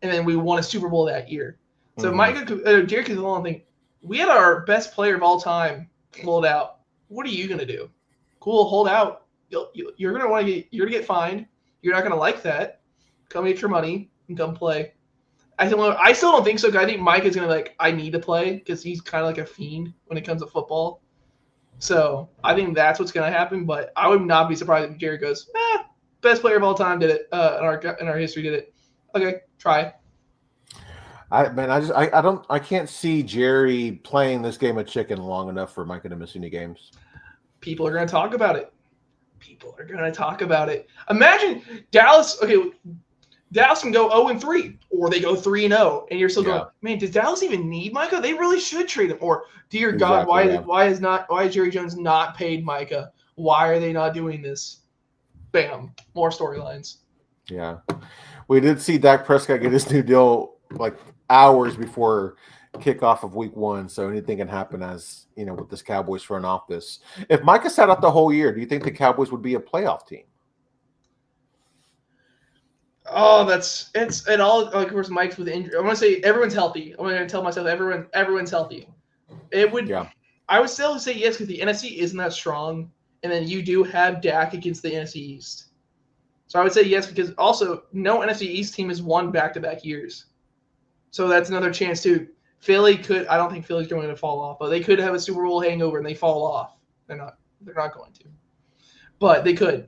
and then we won a Super Bowl that year. So Jerry could the only thing. We had our best player of all time pulled out. What are you gonna do? Cool, hold out. You're gonna get fined. You're not gonna like that. Come get your money and come play. I still don't think so. Cause I think Mike is gonna be like, I need to play, because he's kind of like a fiend when it comes to football. So I think that's what's going to happen, but I would not be surprised if Jerry goes, best player of all time did it, in our history did it. Okay, try. I can't see Jerry playing this game of chicken long enough for Micah to miss any games. People are going to talk about it. Imagine Dallas. Okay, Dallas can go 0-3, or they go 3-0, and you're still going, man, does Dallas even need Micah? They really should trade him. Or, dear God, why is Jerry Jones not paid Micah? Why are they not doing this? Bam, more storylines. Yeah, we did see Dak Prescott get his new deal like hours before kickoff of Week 1, so anything can happen, as you know, with this Cowboys front office. If Micah sat out the whole year, do you think the Cowboys would be a playoff team? Oh, it all, like, of course, Mike's with injury. I want to say everyone's healthy. I'm going to tell myself everyone's healthy. It would. Yeah. I would still say yes, because the NFC isn't that strong, and then you do have Dak against the NFC East. So I would say yes, because also no NFC East team has won back-to-back years. So that's another chance too. Philly could. I don't think Philly's going to fall off, but they could have a Super Bowl hangover and they fall off. They're not going to, but they could.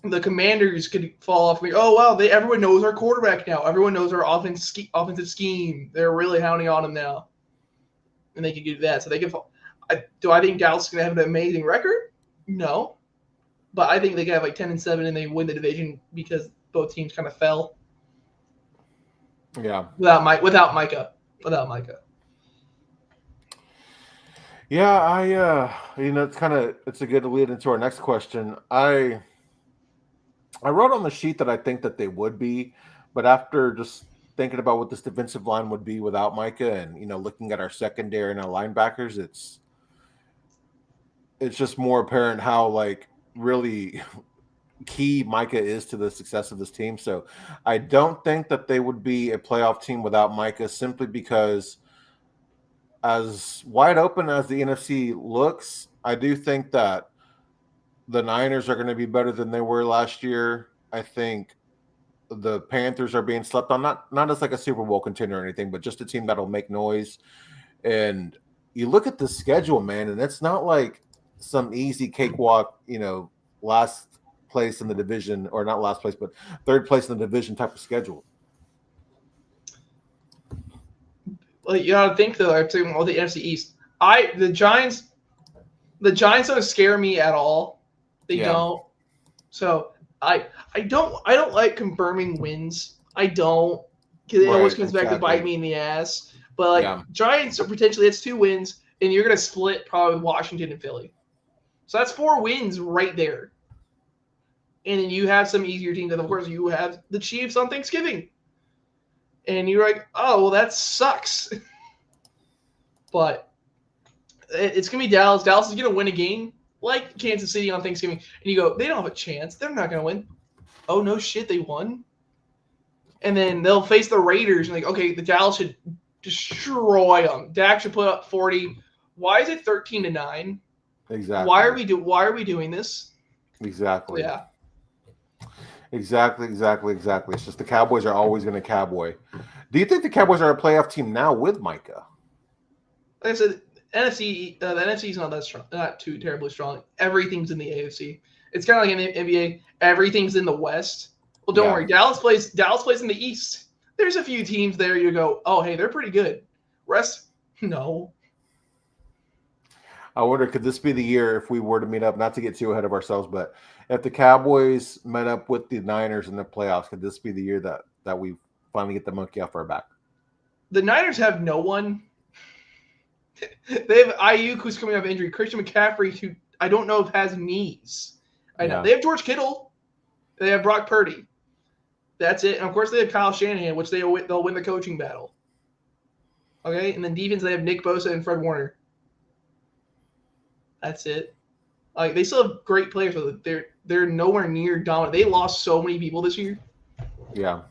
The Commanders could fall off. Oh wow, everyone knows our quarterback now. Everyone knows our offensive scheme. They're really hounding on him now, and they could do that. So they could fall. Do I think Dallas is going to have an amazing record? No, but I think they could have like 10-7 and they win the division because both teams kind of fell. Yeah. Without Micah. Yeah, it's a good lead into our next question. I wrote on the sheet that I think that they would be, but after just thinking about what this defensive line would be without Micah, and looking at our secondary and our linebackers, it's just more apparent how like really key Micah is to the success of this team. So I don't think that they would be a playoff team without Micah, simply because as wide open as the NFC looks, I do think that the Niners are going to be better than they were last year. I think the Panthers are being slept on, not as like a Super Bowl contender or anything, but just a team that'll make noise. And you look at the schedule, man, and it's not like some easy cakewalk, last place in the division, or not last place, but third place in the division type of schedule. Well, you gotta think though. I'm talking about the NFC East. The Giants don't scare me at all. They don't. So I don't like confirming wins. I don't, because it always comes back to bite me in the ass. But Giants are potentially, it's 2 wins, and you're gonna split probably with Washington and Philly. So that's 4 wins right there. And then you have some easier teams, and of course you have the Chiefs on Thanksgiving. And you're like, oh well, that sucks. But it's gonna be Dallas. Dallas is gonna win a game like Kansas City on Thanksgiving, and you go, they don't have a chance. They're not going to win. Oh, no shit, they won. And then they'll face the Raiders, and like, okay, the Dallas should destroy them. Dak should put up 40. Why is it 13-9? Exactly. Why are we doing this? Exactly. Yeah. Exactly. It's just the Cowboys are always going to cowboy. Do you think the Cowboys are a playoff team now with Micah? Like I said, the NFC is not that strong, not too terribly strong. Everything's in the AFC. It's kind of like in the NBA. Everything's in the West. Well, don't worry. Dallas plays in the East. There's a few teams there you go, oh, hey, they're pretty good. Rest, no. I wonder, could this be the year if we were to meet up, not to get too ahead of ourselves, but if the Cowboys met up with the Niners in the playoffs, could this be the year that we finally get the monkey off our back? The Niners have no one. They have Ayuk, who's coming off injury. Christian McCaffrey, who I don't know if has knees. I know. They have George Kittle. They have Brock Purdy. That's it. And, of course, they have Kyle Shanahan, which they'll win the coaching battle. Okay? And then defense, they have Nick Bosa and Fred Warner. That's it. Like, they still have great players, but they're nowhere near dominant. They lost so many people this year. Yeah.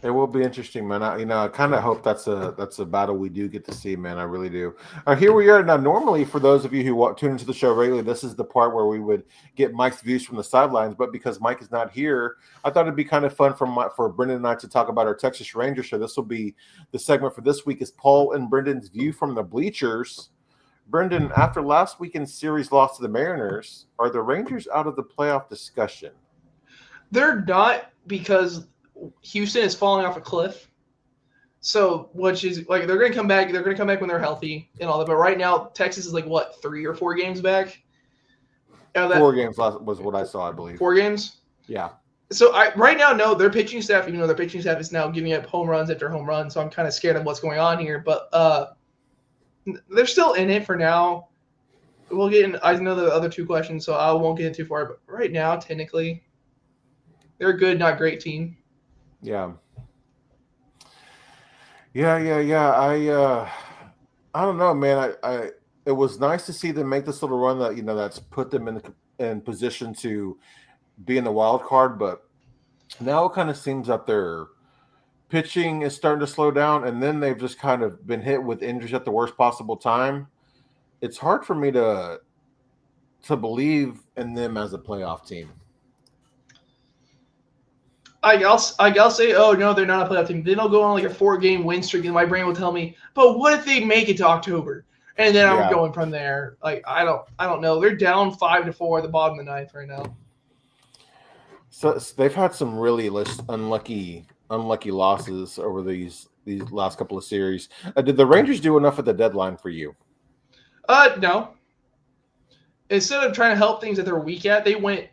It will be interesting, man. I kind of hope that's a battle we do get to see, man. I really do. Here we are now. Normally, for those of you who tune into the show regularly, this is the part where we would get Mike's views from the sidelines. But because Mike is not here, I thought it'd be kind of fun for Brenden and I to talk about our Texas Rangers. So this will be the segment for this week. Is Paul and Brendan's view from the bleachers. Brenden, after last weekend's series loss to the Mariners, are the Rangers out of the playoff discussion? They're not, because Houston is falling off a cliff. So, which is like, they're going to come back. They're going to come back when they're healthy and all that. But right now, Texas is like, what, 3 or 4 games back? 4 games was what I saw, I believe. 4 games? Yeah. So right now, no, their pitching staff, even though their pitching staff is now giving up home runs after home runs. So I'm kind of scared of what's going on here. But they're still in it for now. We'll get in. I know the other 2 questions, so I won't get too far. But right now, technically, they're a good, not great team. Yeah. I don't know, man. It was nice to see them make this little run that that's put them in position to be in the wild card, but now it kind of seems that their pitching is starting to slow down, and then they've just kind of been hit with injuries at the worst possible time. It's hard for me to believe in them as a playoff team. I'll say, oh, no, they're not a playoff team. Then I'll go on like a 4-game win streak, and my brain will tell me, but what if they make it to October? And then I'm going from there. Like, I don't know. They're down 5-4 at the bottom of the 9th right now. So they've had some really unlucky losses over these last couple of series. Did the Rangers do enough at the deadline for you? No. Instead of trying to help things that they're weak at, they went,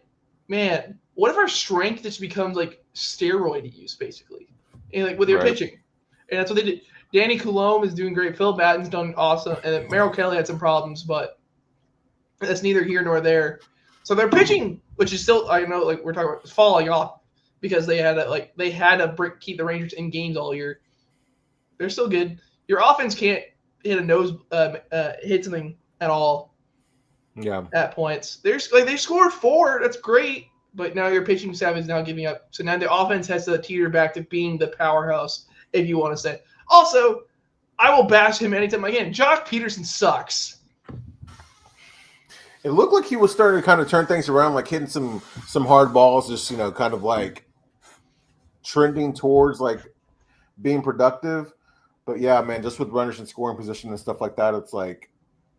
man, what if our strength just becomes like steroid use, basically, and like with their pitching? And that's what they did. Danny Coulombe is doing great. Phil Batten's done awesome, and Merrill Kelly had some problems, but that's neither here nor there. So their pitching, which is still, I know, like we're talking about, is falling off because they had to keep the Rangers in games all year. They're still good. Your offense can't hit something at all. Yeah. At points, they scored 4. That's great. But now your pitching staff is now giving up. So now the offense has to teeter back to being the powerhouse, if you want to say. Also, I will bash him anytime again. Jock Peterson sucks. It looked like he was starting to kind of turn things around, like hitting some hard balls, just kind of like trending towards like being productive. But yeah, man, just with runners in scoring position and stuff like that, it's like,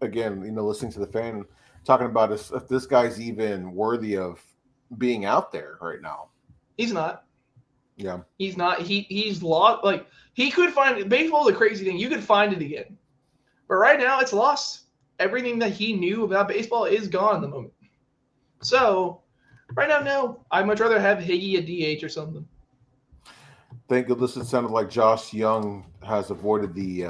again, listening to the fan talking about if this guy's even worthy of being out there right now. He's not. Yeah. He's not. He's lost. Like, he could find baseball. The crazy thing, you could find it again, but right now it's lost. Everything that he knew about baseball is gone at the moment. So right now, no. I'd much rather have Higgy at DH or something. Thank goodness it sounded like Josh Young has avoided the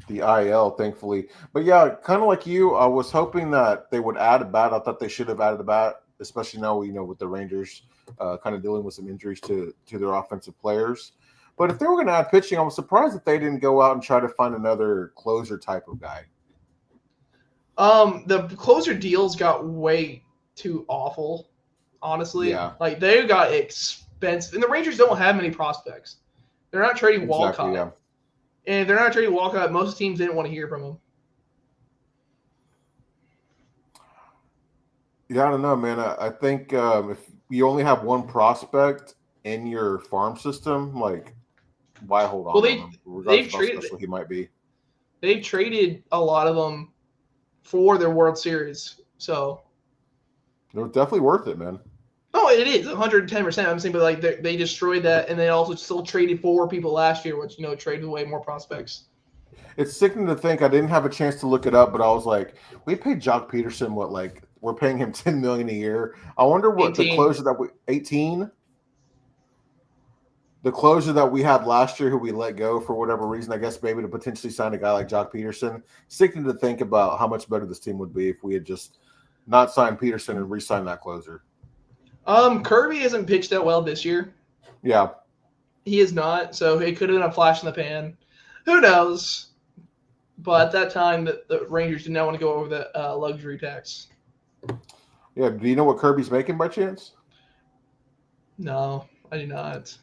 IL, thankfully. But yeah, kind of like you, I was hoping that they would add a bat. I thought they should have added a bat, especially now, with the Rangers kind of dealing with some injuries to their offensive players. But if they were going to add pitching, I was surprised that they didn't go out and try to find another closer type of guy. The closer deals got way too awful, honestly. Yeah. Like, they got expensive. And the Rangers don't have many prospects. They're not trading Walcott. Yeah. And if they're not trading Walcott, most teams didn't want to hear from him. Yeah, I don't know, man. I think if you only have one prospect in your farm system, like, why hold on? Well, they've traded. How special he might be. They've traded a lot of them for their World Series, so it was definitely worth it, man. Oh, it is 110%. I'm saying, but like they destroyed that, and they also still traded 4 people last year, which traded away more prospects. It's sickening to think I didn't have a chance to look it up, but I was like, we paid Jock Peterson we're paying him $10 million a year. I wonder what 18. the closer that we 18. The closer that we had last year, who we let go for whatever reason, I guess maybe to potentially sign a guy like Jock Peterson. Sickening to think about how much better this team would be if we had just not signed Peterson and re-signed that closer. Kirby hasn't pitched that well this year. Yeah. He is not, so it could have been a flash in the pan. Who knows? But at that time, the Rangers did not want to go over the luxury tax. Yeah. Do you know what Kirby's making by chance? No, I do not.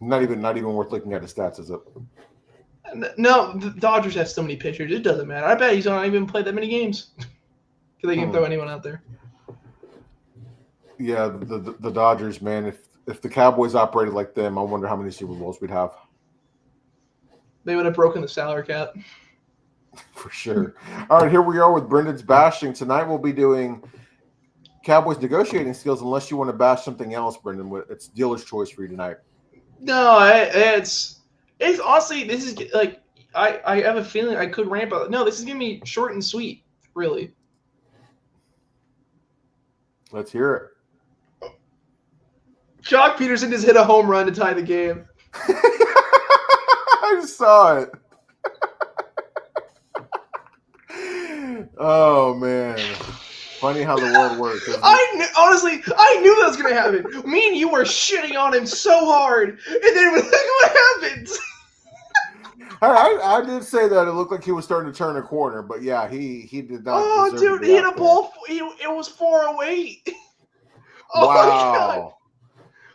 Not even worth looking at his stats, is it? No, the Dodgers have so many pitchers. It doesn't matter. I bet he's not even played that many games. Because they can throw anyone out there. Yeah, the Dodgers, man. If the Cowboys operated like them, I wonder how many Super Bowls we'd have. They would have broken the salary cap. For sure. All right, here we are with Brendan's bashing. Tonight we'll be doing Cowboys negotiating skills, unless you want to bash something else, Brendan. It's dealer's choice for you tonight. No, it's honestly, this is like I have a feeling I could ramp up. No, this is gonna be short and sweet, really. Let's hear it. Jock Peterson just hit a home run to tie the game. I saw it. Oh man, funny how the world works. Honestly, I knew that was gonna happen. Me and you were shitting on him so hard, and then what happened? I did say that it looked like he was starting to turn a corner, but yeah, he did not. Oh, dude, he hit a ball. It was 408. Oh wow. my God.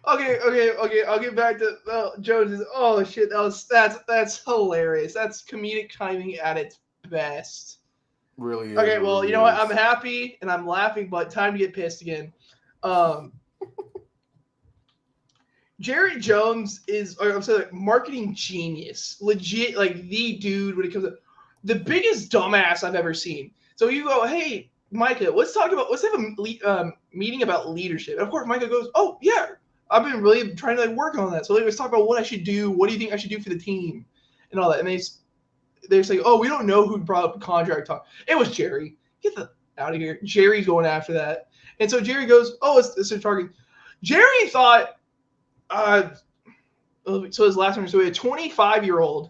Okay. I'll get back to Jones. Oh shit, that's hilarious. That's comedic timing at its best. Really is. Okay, well, really you know what? I'm happy and I'm laughing, but time to get pissed again. Jerry Jones is, I'm saying, like, marketing genius, legit, like the dude when it comes to the biggest dumbass I've ever seen. So you go, hey, Micah, let's have a meeting about leadership. And of course, Micah goes, oh yeah, I've been really trying to like work on that. So let's talk about what I should do. What do you think I should do for the team, and all that. And they're saying, oh, we don't know who brought up the contract talk. It was Jerry. Get the out of here. Jerry's going after that. And so Jerry goes, oh, it's a target. Jerry thought, so his last name, so a 25-year-old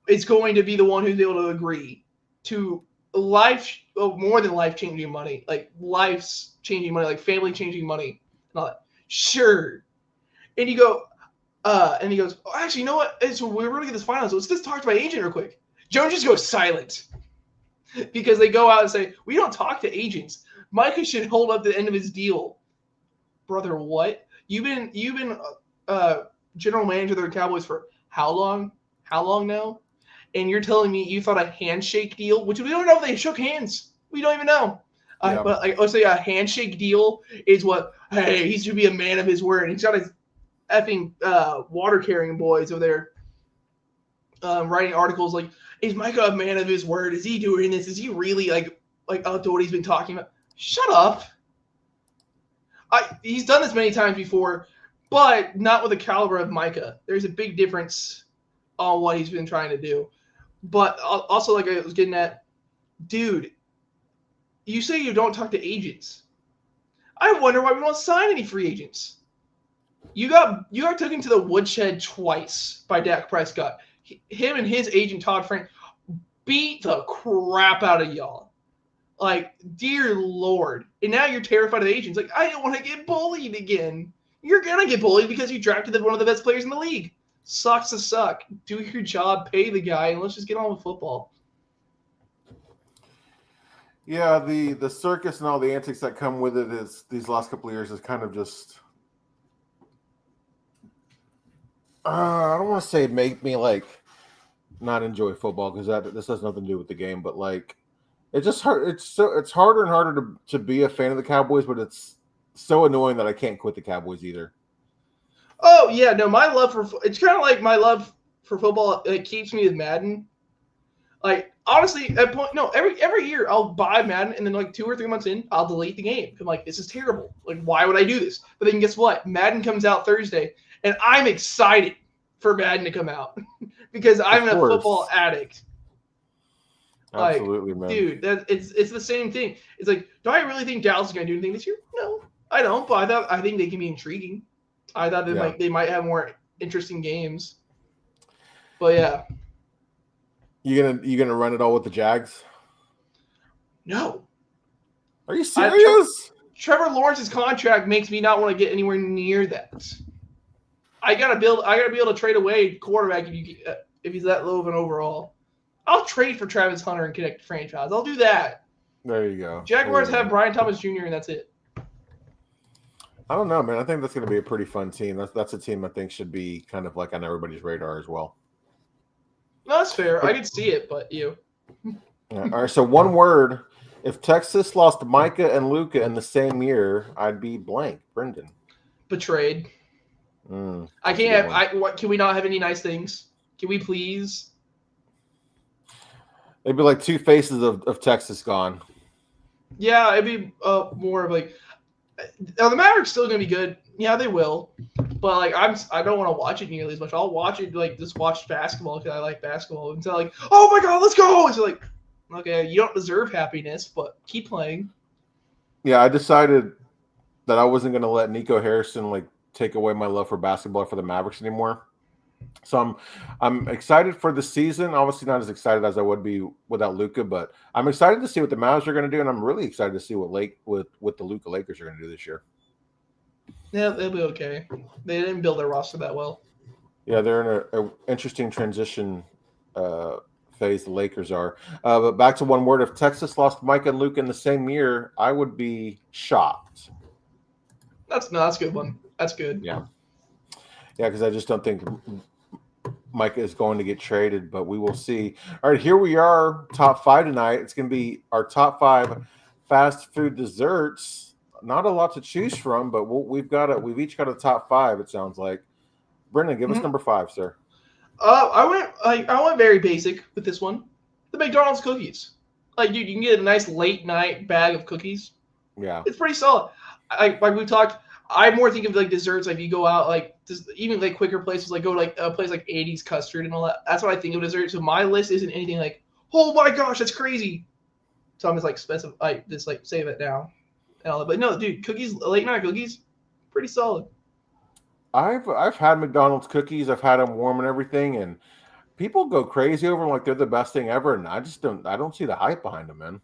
is going to be the one who's able to agree to more than life-changing money, like life-changing money, like family-changing money and all that. Sure. And you go, and he goes, oh, actually, you know what? So we're going to get this final. So let's just talk to my agent real quick. Jones just goes silent because they go out and say, we don't talk to agents. Micah should hold up the end of his deal. Brother, what? You've been general manager of the Cowboys for how long? How long now? And you're telling me you thought a handshake deal, which we don't know if they shook hands. We don't even know. Yeah. But let's say a handshake deal is what, hey, he should be a man of his word. He's got his effing water carrying boys over there writing articles like, is Micah a man of his word? Is he doing this? Is he really like up to what he's been talking about? Shut up. He's done this many times before, but not with the caliber of Micah. There's a big difference on what he's been trying to do. But also, like I was getting at, dude, you say you don't talk to agents. I wonder why we don't sign any free agents. You got taken to the woodshed twice by Dak Prescott. Him and his agent Todd Frank beat the crap out of y'all. Like, dear Lord. And now you're terrified of the agents. Like, I don't want to get bullied again. You're going to get bullied because you drafted one of the best players in the league. Sucks to suck. Do your job, pay the guy, and let's just get on with football. Yeah, the circus and all the antics that come with it is these last couple of years is kind of just I don't want to say make me like not enjoy football because this has nothing to do with the game, but like it just hurt. It's harder and harder to be a fan of the Cowboys, but it's so annoying that I can't quit the Cowboys either. Oh yeah, no, my love for it's kind of like my love for football. It keeps me with Madden. Like honestly, every year I'll buy Madden and then like 2 or 3 months in, I'll delete the game. I'm like, this is terrible. Like, why would I do this? But then guess what? Madden comes out Thursday, and I'm excited for Madden to come out because I'm a football addict. Absolutely, man. Dude, it's the same thing. It's like, do I really think Dallas is going to do anything this year? No, I don't. But I think they can be intriguing. I thought they might have more interesting games. But yeah, you gonna run it all with the Jags? No. Are you serious? Trevor Lawrence's contract makes me not want to get anywhere near that. I gotta be able to trade away quarterback if he's that low of an overall. I'll trade for Travis Hunter and connect franchise. I'll do that. There you go. Jaguars have Brian Thomas Jr. and that's it. I don't know, man. I think that's going to be a pretty fun team. That's a team I think should be kind of like on everybody's radar as well. No, that's fair. I could see it, but you. All right. So one word: if Texas lost Micah and Luka in the same year, I'd be blank. Brenden. Betrayed. I can't have. Can we not have any nice things? Can we please? It'd be like two faces of Texas gone. Yeah, it'd be more of like. Now the Mavericks still gonna be good. Yeah, they will. But like I don't want to watch it nearly as much. I'll watch it like just watch basketball because I like basketball. Until like, oh my god, let's go! It's like, okay, you don't deserve happiness, but keep playing. Yeah, I decided that I wasn't gonna let Nico Harrison like take away my love for basketball for the Mavericks anymore. So I'm excited for the season. Obviously not as excited as I would be without Luka, but I'm excited to see what the Mavs are going to do, and I'm really excited to see what the Luka Lakers are going to do this year. Yeah, they'll be okay. They didn't build their roster that well. Yeah, they're in an interesting transition phase. The Lakers are. But back to one word: if Texas lost Micah and Luka in the same year, I would be shocked. That's a good one. That's good. Yeah, because I just don't think Micah is going to get traded, but we will see. All right, here we are, top 5 tonight. It's going to be our top 5 fast food desserts. Not a lot to choose from, but we've each got a top 5. It sounds like. Brenden, give us number 5, sir. I went very basic with this one. The McDonald's cookies. Like, dude, you can get a nice late night bag of cookies. Yeah, it's pretty solid. Like we talked. I more think of like desserts, like you go out, like even like quicker places, like go to like a place like 80s custard and all that. That's what I think of dessert. So my list isn't anything like, oh my gosh, that's crazy. So I'm just like just like save it now and all that. But no, dude, cookies, late night cookies, pretty solid. I've had McDonald's cookies. I've had them warm and everything, and people go crazy over them like they're the best thing ever. And I don't see the hype behind them, man.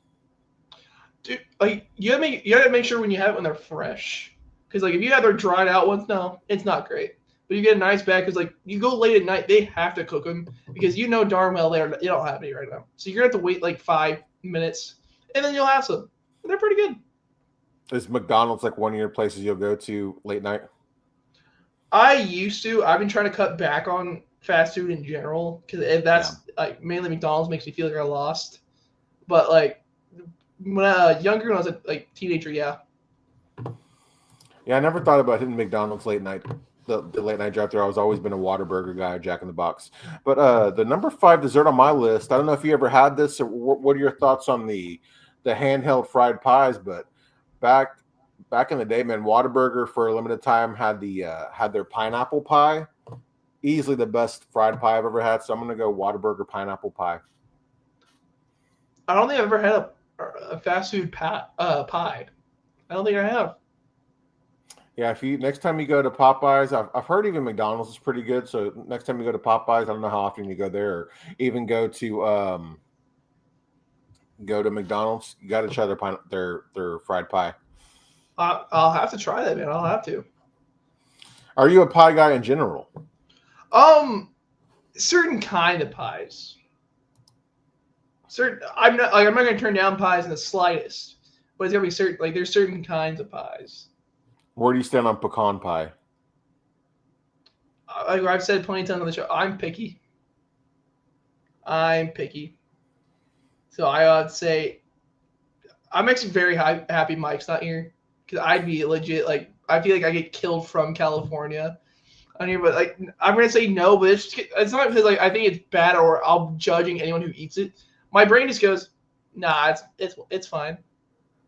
Dude, like you gotta make sure when you have it when they're fresh. Because like if you have their dried out ones, no, it's not great. But you get a nice bag because like you go late at night, they have to cook them because you know darn well they don't have any right now. So you're gonna have to wait like 5 minutes and then you'll have some. And they're pretty good. Is McDonald's like one of your places you'll go to late night? I used to. I've been trying to cut back on fast food in general because that's like mainly McDonald's makes me feel like I lost. But like when I was younger, when I was a teenager, yeah. Yeah, I never thought about hitting McDonald's late night, the late night drive-thru. I was always been a Whataburger guy, Jack in the Box. But the number 5 dessert on my list, I don't know if you ever had this or what are your thoughts on the handheld fried pies, but back in the day, man, Whataburger for a limited time had their pineapple pie. Easily the best fried pie I've ever had, so I'm going to go Whataburger pineapple pie. I don't think I've ever had a fast food pie. I don't think I have. Yeah, next time you go to Popeyes, I've heard even McDonald's is pretty good. So next time you go to Popeyes, I don't know how often you go there, or even go to McDonald's. You got to try their fried pie. I'll have to try that, man. I'll have to. Are you a pie guy in general? Certain kind of pies. I'm not going to turn down pies in the slightest, but it's gonna be certain. Like there's certain kinds of pies. Where do you stand on pecan pie? Like I've said plenty of times on the show, I'm picky. So I would say I'm actually very happy Mike's not here because I'd be legit like I feel like I get killed from California on here, but like I'm gonna say no, but it's not because like I think it's bad or I'm judging anyone who eats it. My brain just goes, nah, it's fine.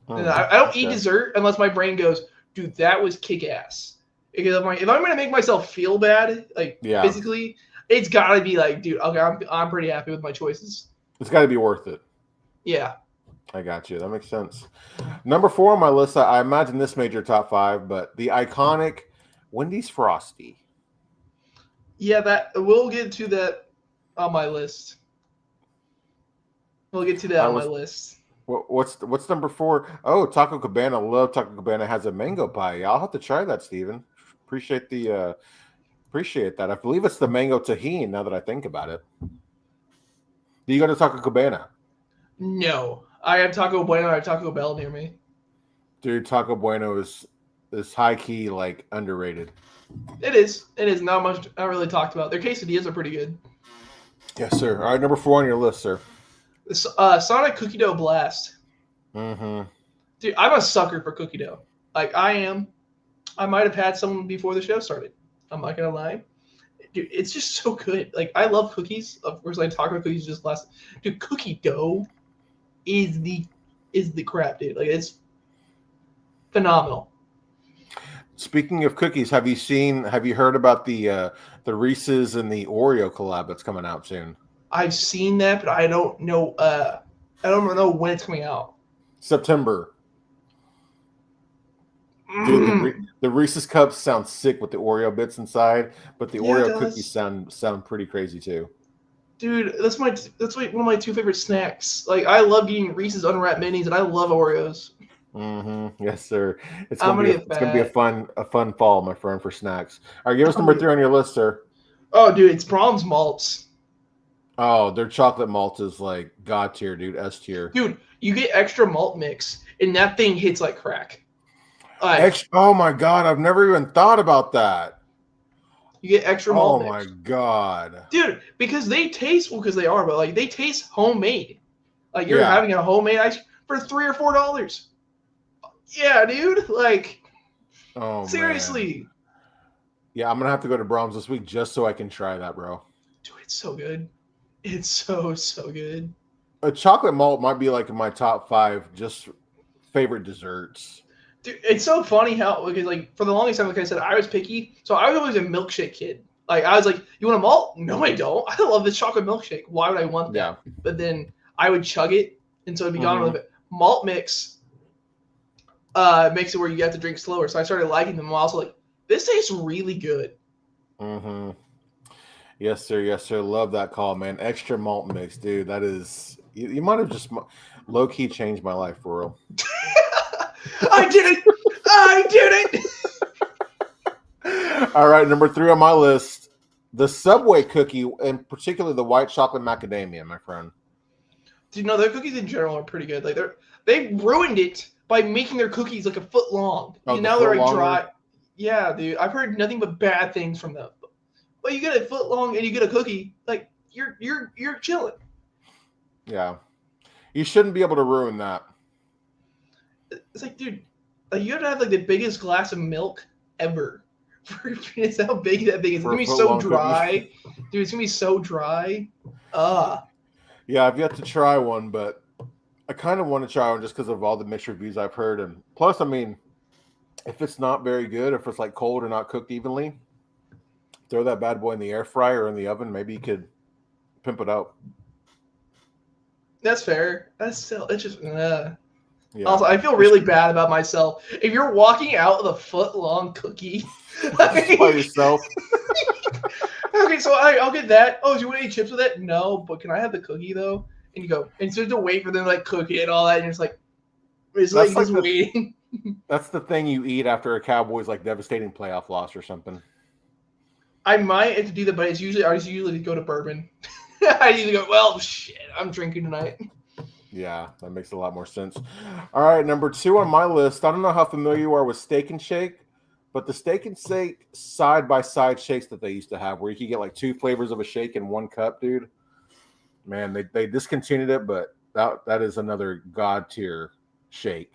I don't eat dessert unless my brain goes, dude, that was kick ass. Because if I'm gonna make myself feel bad, like physically, it's gotta be like, dude, okay, I'm pretty happy with my choices. It's got to be worth it. Yeah. I got you. That makes sense. Number 4 on my list, I imagine this made your top 5, but the iconic Wendy's Frosty. Yeah, we'll get to that on my list. We'll get to that on my list. What's number 4? Oh, Taco Cabana. Love Taco Cabana has a mango pie. I'll have to try that, Steven. Appreciate that. I believe it's the mango tahini now that I think about it. Do you go to Taco Cabana? No. I have Taco Bueno. I have Taco Bell near me. Dude, Taco Bueno is high key like underrated. It is. Not much I really talked about. Their quesadillas are pretty good. Yes, sir. All right, number 4 on your list, sir. Sonic Cookie Dough Blast. Mm-hmm. Dude, I'm a sucker for cookie dough. Like, I am. I might have had some before the show started. I'm not gonna lie. Dude, it's just so good. Like, I love cookies. Of course, like taco cookies just last. Dude, cookie dough is the crap, dude. Like, it's phenomenal. Speaking of cookies, have you heard about the Reese's and the Oreo collab that's coming out soon? I've seen that, but I don't know. I don't know when it's coming out. September. Dude, the Reese's cups sound sick with the Oreo bits inside, but the Oreo cookies sound pretty crazy too. Dude, that's one of my 2 favorite snacks. Like, I love eating Reese's unwrapped minis, and I love Oreos. Mm-hmm. Yes, sir. It's gonna be a fun fall, my friend, for snacks. All right, give us number 3 on your list, sir. Oh, dude, it's Brahms malts. Oh, their chocolate malt is like God tier, dude. S tier. Dude, you get extra malt mix, and that thing hits like crack. Oh my God, I've never even thought about that. You get extra malt mix. Oh my God. Dude, because they taste, well, because they are, but like they taste homemade. Like you're having a homemade ice for $3 or $4. Yeah, dude. Like, seriously. Man. Yeah, I'm gonna have to go to Brahms this week just so I can try that, bro. Dude, it's so good. It's so good. A chocolate malt might be like in my top 5 just favorite desserts. Dude, it's so funny how, because like for the longest time, like I said, I was picky, so I was always a milkshake kid. Like I was like, you want a malt? No, I don't. I love this chocolate milkshake. Why would I want that? Yeah. But then I would chug it, and so it'd be gone a little bit. Malt mix makes it where you have to drink slower. So I started liking them. I'm also like, this tastes really good. Mm-hmm. Yes, sir. Yes, sir. Love that call, man. Extra malt mix, dude. That is, you might have just low key changed my life for real. I did it. All right, number 3 on my list, the Subway cookie, and particularly the white chocolate macadamia, my friend. Dude, no, their cookies in general are pretty good. Like they ruined it by making their cookies like a foot long. Oh, now they're like dry. Yeah, dude. I've heard nothing but bad things from them. But you get a foot long and you get a cookie, like you're chilling. Yeah. You shouldn't be able to ruin that. It's like, dude, like you have to have like the biggest glass of milk ever. It's how big that thing is. It's gonna be so dry. Dude, it's gonna be so dry. Yeah, I've yet to try one, but I kind of want to try one just because of all the mixed reviews I've heard. And plus, I mean, if it's not very good, if it's like cold or not cooked evenly, throw that bad boy in the air fryer or in the oven. Maybe you could pimp it out. That's fair. That's still, it's just, yeah. Also, I feel really bad about myself. If you're walking out with a foot-long cookie. By yourself. Okay, so I'll get that. Oh, do you want any chips with it? No, but can I have the cookie, though? And you go, and so you have to wait for them to, like, cook it and all that, and you're just like, just waiting. That's the thing you eat after a Cowboys, like, devastating playoff loss or something. I might have to do that, but I usually go to bourbon. I usually go, well, shit, I'm drinking tonight. Yeah, that makes a lot more sense. All right, number 2 on my list. I don't know how familiar you are with Steak and Shake, but the Steak and Shake side-by-side shakes that they used to have, where you could get like 2 flavors of a shake in one cup, dude. Man, they discontinued it, but that is another god tier shake.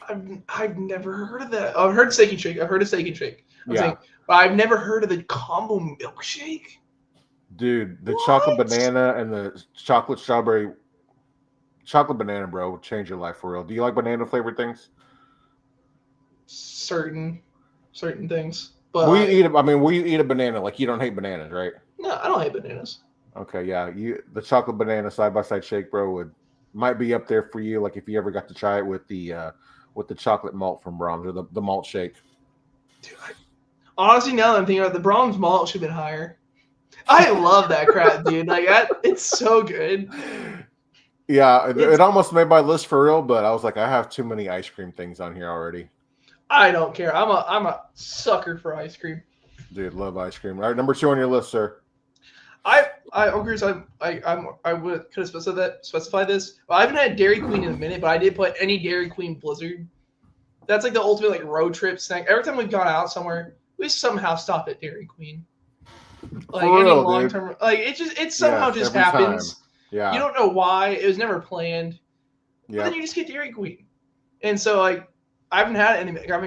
I've never heard of that. I've heard Steak and Shake. I've heard of Steak and Shake. But I've never heard of the combo milkshake. Dude, the chocolate banana and the chocolate strawberry. Chocolate banana, bro, will change your life for real. Do you like banana flavored things? Certain things. But will you eat a banana? Like, you don't hate bananas, right? No, I don't hate bananas. Okay, yeah. The chocolate banana side by side shake, bro, might be up there for you. Like, if you ever got to try it with the chocolate malt from Brahms, or the malt shake. Dude, honestly, now that I'm thinking about it, the Brahms malt should have been higher. I love that crap, dude. Like, it's so good. Yeah, it almost made my list for real, but I was like, I have too many ice cream things on here already. I don't care. I'm a sucker for ice cream. Dude, love ice cream. All right, number 2 on your list, sir. I would could have specified this. Well, I haven't had Dairy Queen in a minute, but I did put any Dairy Queen Blizzard. That's like the ultimate like road trip snack. Every time we've gone out somewhere, we somehow stop at Dairy Queen. Like for any real, long term, like it somehow just happens. Time. Yeah, you don't know why. It was never planned. Yeah, but then you just get Dairy Queen, and so like I haven't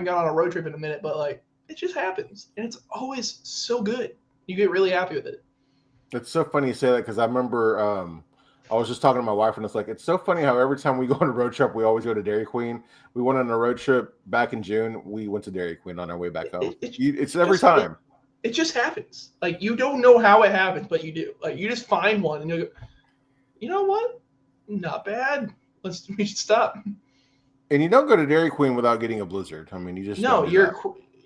gone on a road trip in a minute, but like it just happens, and it's always so good. You get really happy with it. It's so funny you say that because I remember I was just talking to my wife, and it's so funny how every time we go on a road trip, we always go to Dairy Queen. We went on a road trip back in June. We went to Dairy Queen on our way back home. It's every time. It just happens. Like, you don't know how it happens, but you do. Like, you just find one, and you go, you know what? Not bad. We should stop. And you don't go to Dairy Queen without getting a Blizzard. I mean, you just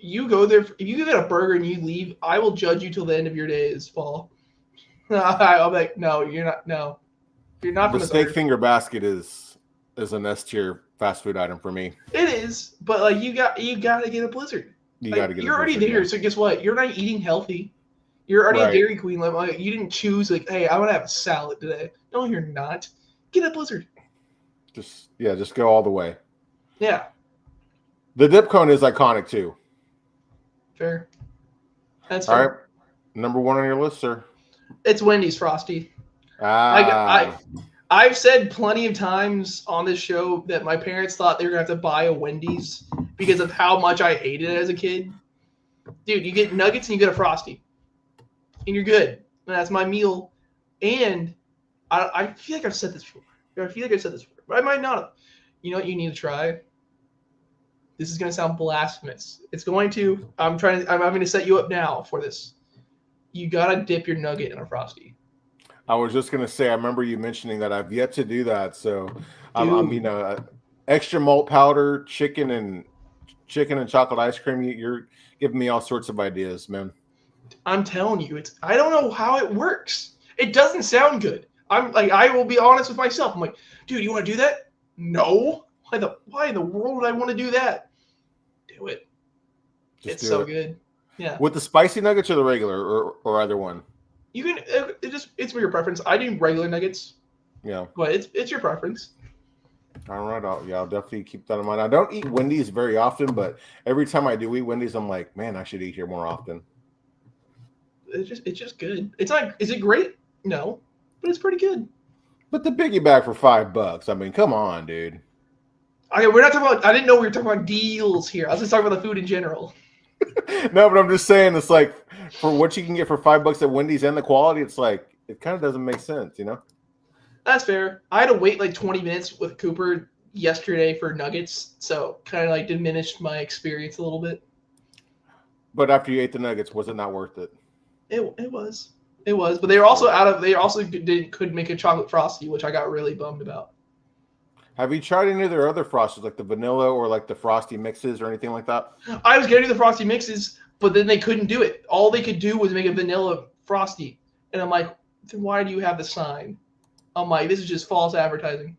you go there. If you get a burger and you leave, I will judge you till the end of your days, Paul. I'll be like, no, you're not. No, you're not. The steak finger basket is an S tier fast food item for me. It is, but like you got to get a Blizzard. You're already there, so guess what? You're not eating healthy. You're already a Dairy Queen. Like, you didn't choose like, hey, I want to have a salad today. No, you're not. Get a Blizzard. Just go all the way. Yeah. The dip cone is iconic too. Fair. That's fair. All right. Number 1 on your list, sir. It's Wendy's Frosty. I've said plenty of times on this show that my parents thought they were going to have to buy a Wendy's because of how much I ate it as a kid. Dude, you get nuggets and you get a Frosty. And you're good. And that's my meal. And I feel like I've said this before. But I might not have. You know what you need to try? This is going to sound blasphemous. I'm going to set you up now for this. You got to dip your nugget in a Frosty. I was just going to say, I remember you mentioning that. I've yet to do that. So, extra malt powder, chicken and chocolate ice cream. You're giving me all sorts of ideas, man. I'm telling you, I don't know how it works. It doesn't sound good. I will be honest with myself. I'm like, dude, you want to do that? No. Why in the world would I want to do that? Do it. It's so good. Yeah. With the spicy nuggets or the regular, or either one? You can. It's for your preference. I do regular nuggets. Yeah. But it's your preference. All right. I'll definitely keep that in mind. I don't eat Wendy's very often, but every time I do eat Wendy's, I'm like, man, I should eat here more often. It's just good. It's not. Is it great? No, but it's pretty good. But the biggie bag for $5. I mean, come on, dude. Okay, we're not talking about. I didn't know we were talking about deals here. I was just talking about the food in general. No, but I'm just saying, it's like for what you can get for $5 at Wendy's and the quality, it's like it kind of doesn't make sense, you know? That's fair. I had to wait like 20 minutes with Cooper yesterday for nuggets, so kind of like diminished my experience a little bit. But after you ate the nuggets, was it not worth it? It was, but they were also couldn't make a chocolate Frosty, which I got really bummed about. Have you tried any of their other Frosties, like the vanilla or like the Frosty mixes or anything like that? I was going to do the Frosty mixes, but then they couldn't do it. All they could do was make a vanilla Frosty. And I'm like, then why do you have the sign? I'm like, this is just false advertising.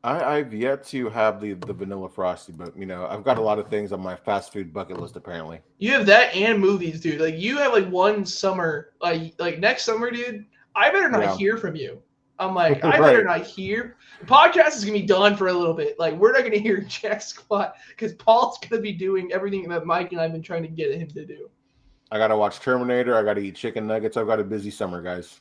I've yet to have the vanilla Frosty, but, I've got a lot of things on my fast food bucket list, apparently. You have that and movies, dude. Like, you have, like, one summer, like next summer, dude, I better not hear from you. I'm like, I better not hear. The podcast is going to be done for a little bit. Like, we're not going to hear jack squat because Paul's going to be doing everything that Mike and I have been trying to get him to do. I got to watch Terminator. I got to eat chicken nuggets. I've got a busy summer, guys.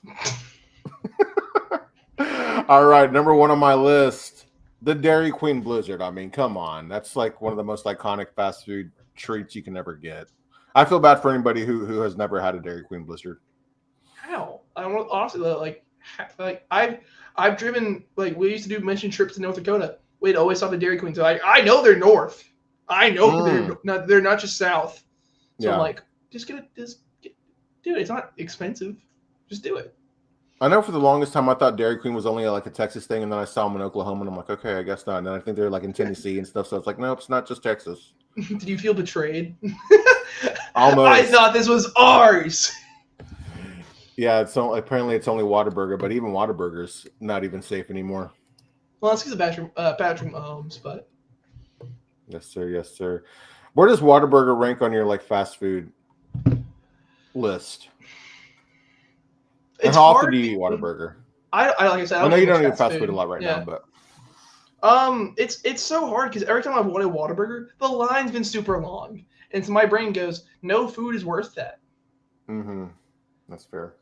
All right, number 1 on my list, the Dairy Queen Blizzard. I mean, come on. That's like one of the most iconic fast food treats you can ever get. I feel bad for anybody who has never had a Dairy Queen Blizzard. How? I don't honestly, like I've driven, like, we used to do mission trips to North Dakota. We'd always stop at Dairy Queen. So I know they're north. I know they're not just south. So I'm like, just get it. Dude, it's not expensive. Just do it. I know for the longest time I thought Dairy Queen was only like a Texas thing, and then I saw them in Oklahoma, and I'm like, okay, I guess not. And then I think they're like in Tennessee and stuff. So it's like, nope, it's not just Texas. Did you feel betrayed? Almost. I thought this was ours. Yeah, apparently it's only Whataburger, but even Whataburger's not even safe anymore. Well, that's because of Patrick Mahomes, but. Yes, sir. Yes, sir. Where does Whataburger rank on your like fast food list? And how often do you eat Whataburger? I like I said, I know you don't eat fast food a lot right now, but it's so hard because every time I've wanted Whataburger, the line's been super long, and so my brain goes, no food is worth that. Mm-hmm. That's fair.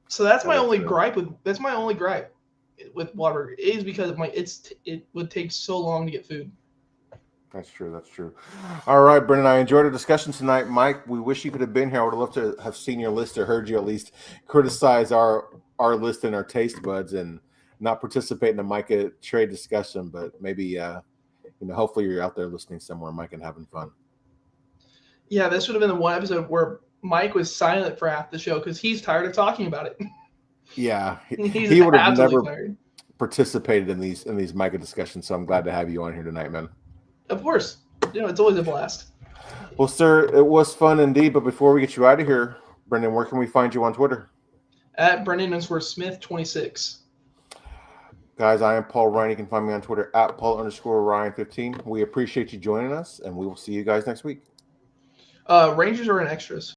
So that's my only gripe with Whataburger is because of it would take so long to get food. That's true. That's true. All right, Brenden, I enjoyed our discussion tonight. Mike, we wish you could have been here. I would have loved to have seen your list or heard you at least criticize our list and our taste buds and not participate in the Micah trade discussion. But maybe, hopefully you're out there listening somewhere, Mike, and having fun. Yeah, this would have been the one episode where Mike was silent for half the show because he's tired of talking about it. Yeah, he would have never tired. Participated in these Micah discussions. So I'm glad to have you on here tonight, man. Of course. It's always a blast. Well, sir, it was fun indeed. But before we get you out of here, Brenden, where can we find you on Twitter? At Brenden_Smith26. Guys, I am Paul Ryan. You can find me on Twitter at Paul_Ryan15. We appreciate you joining us, and we will see you guys next week. Rangers are in extras.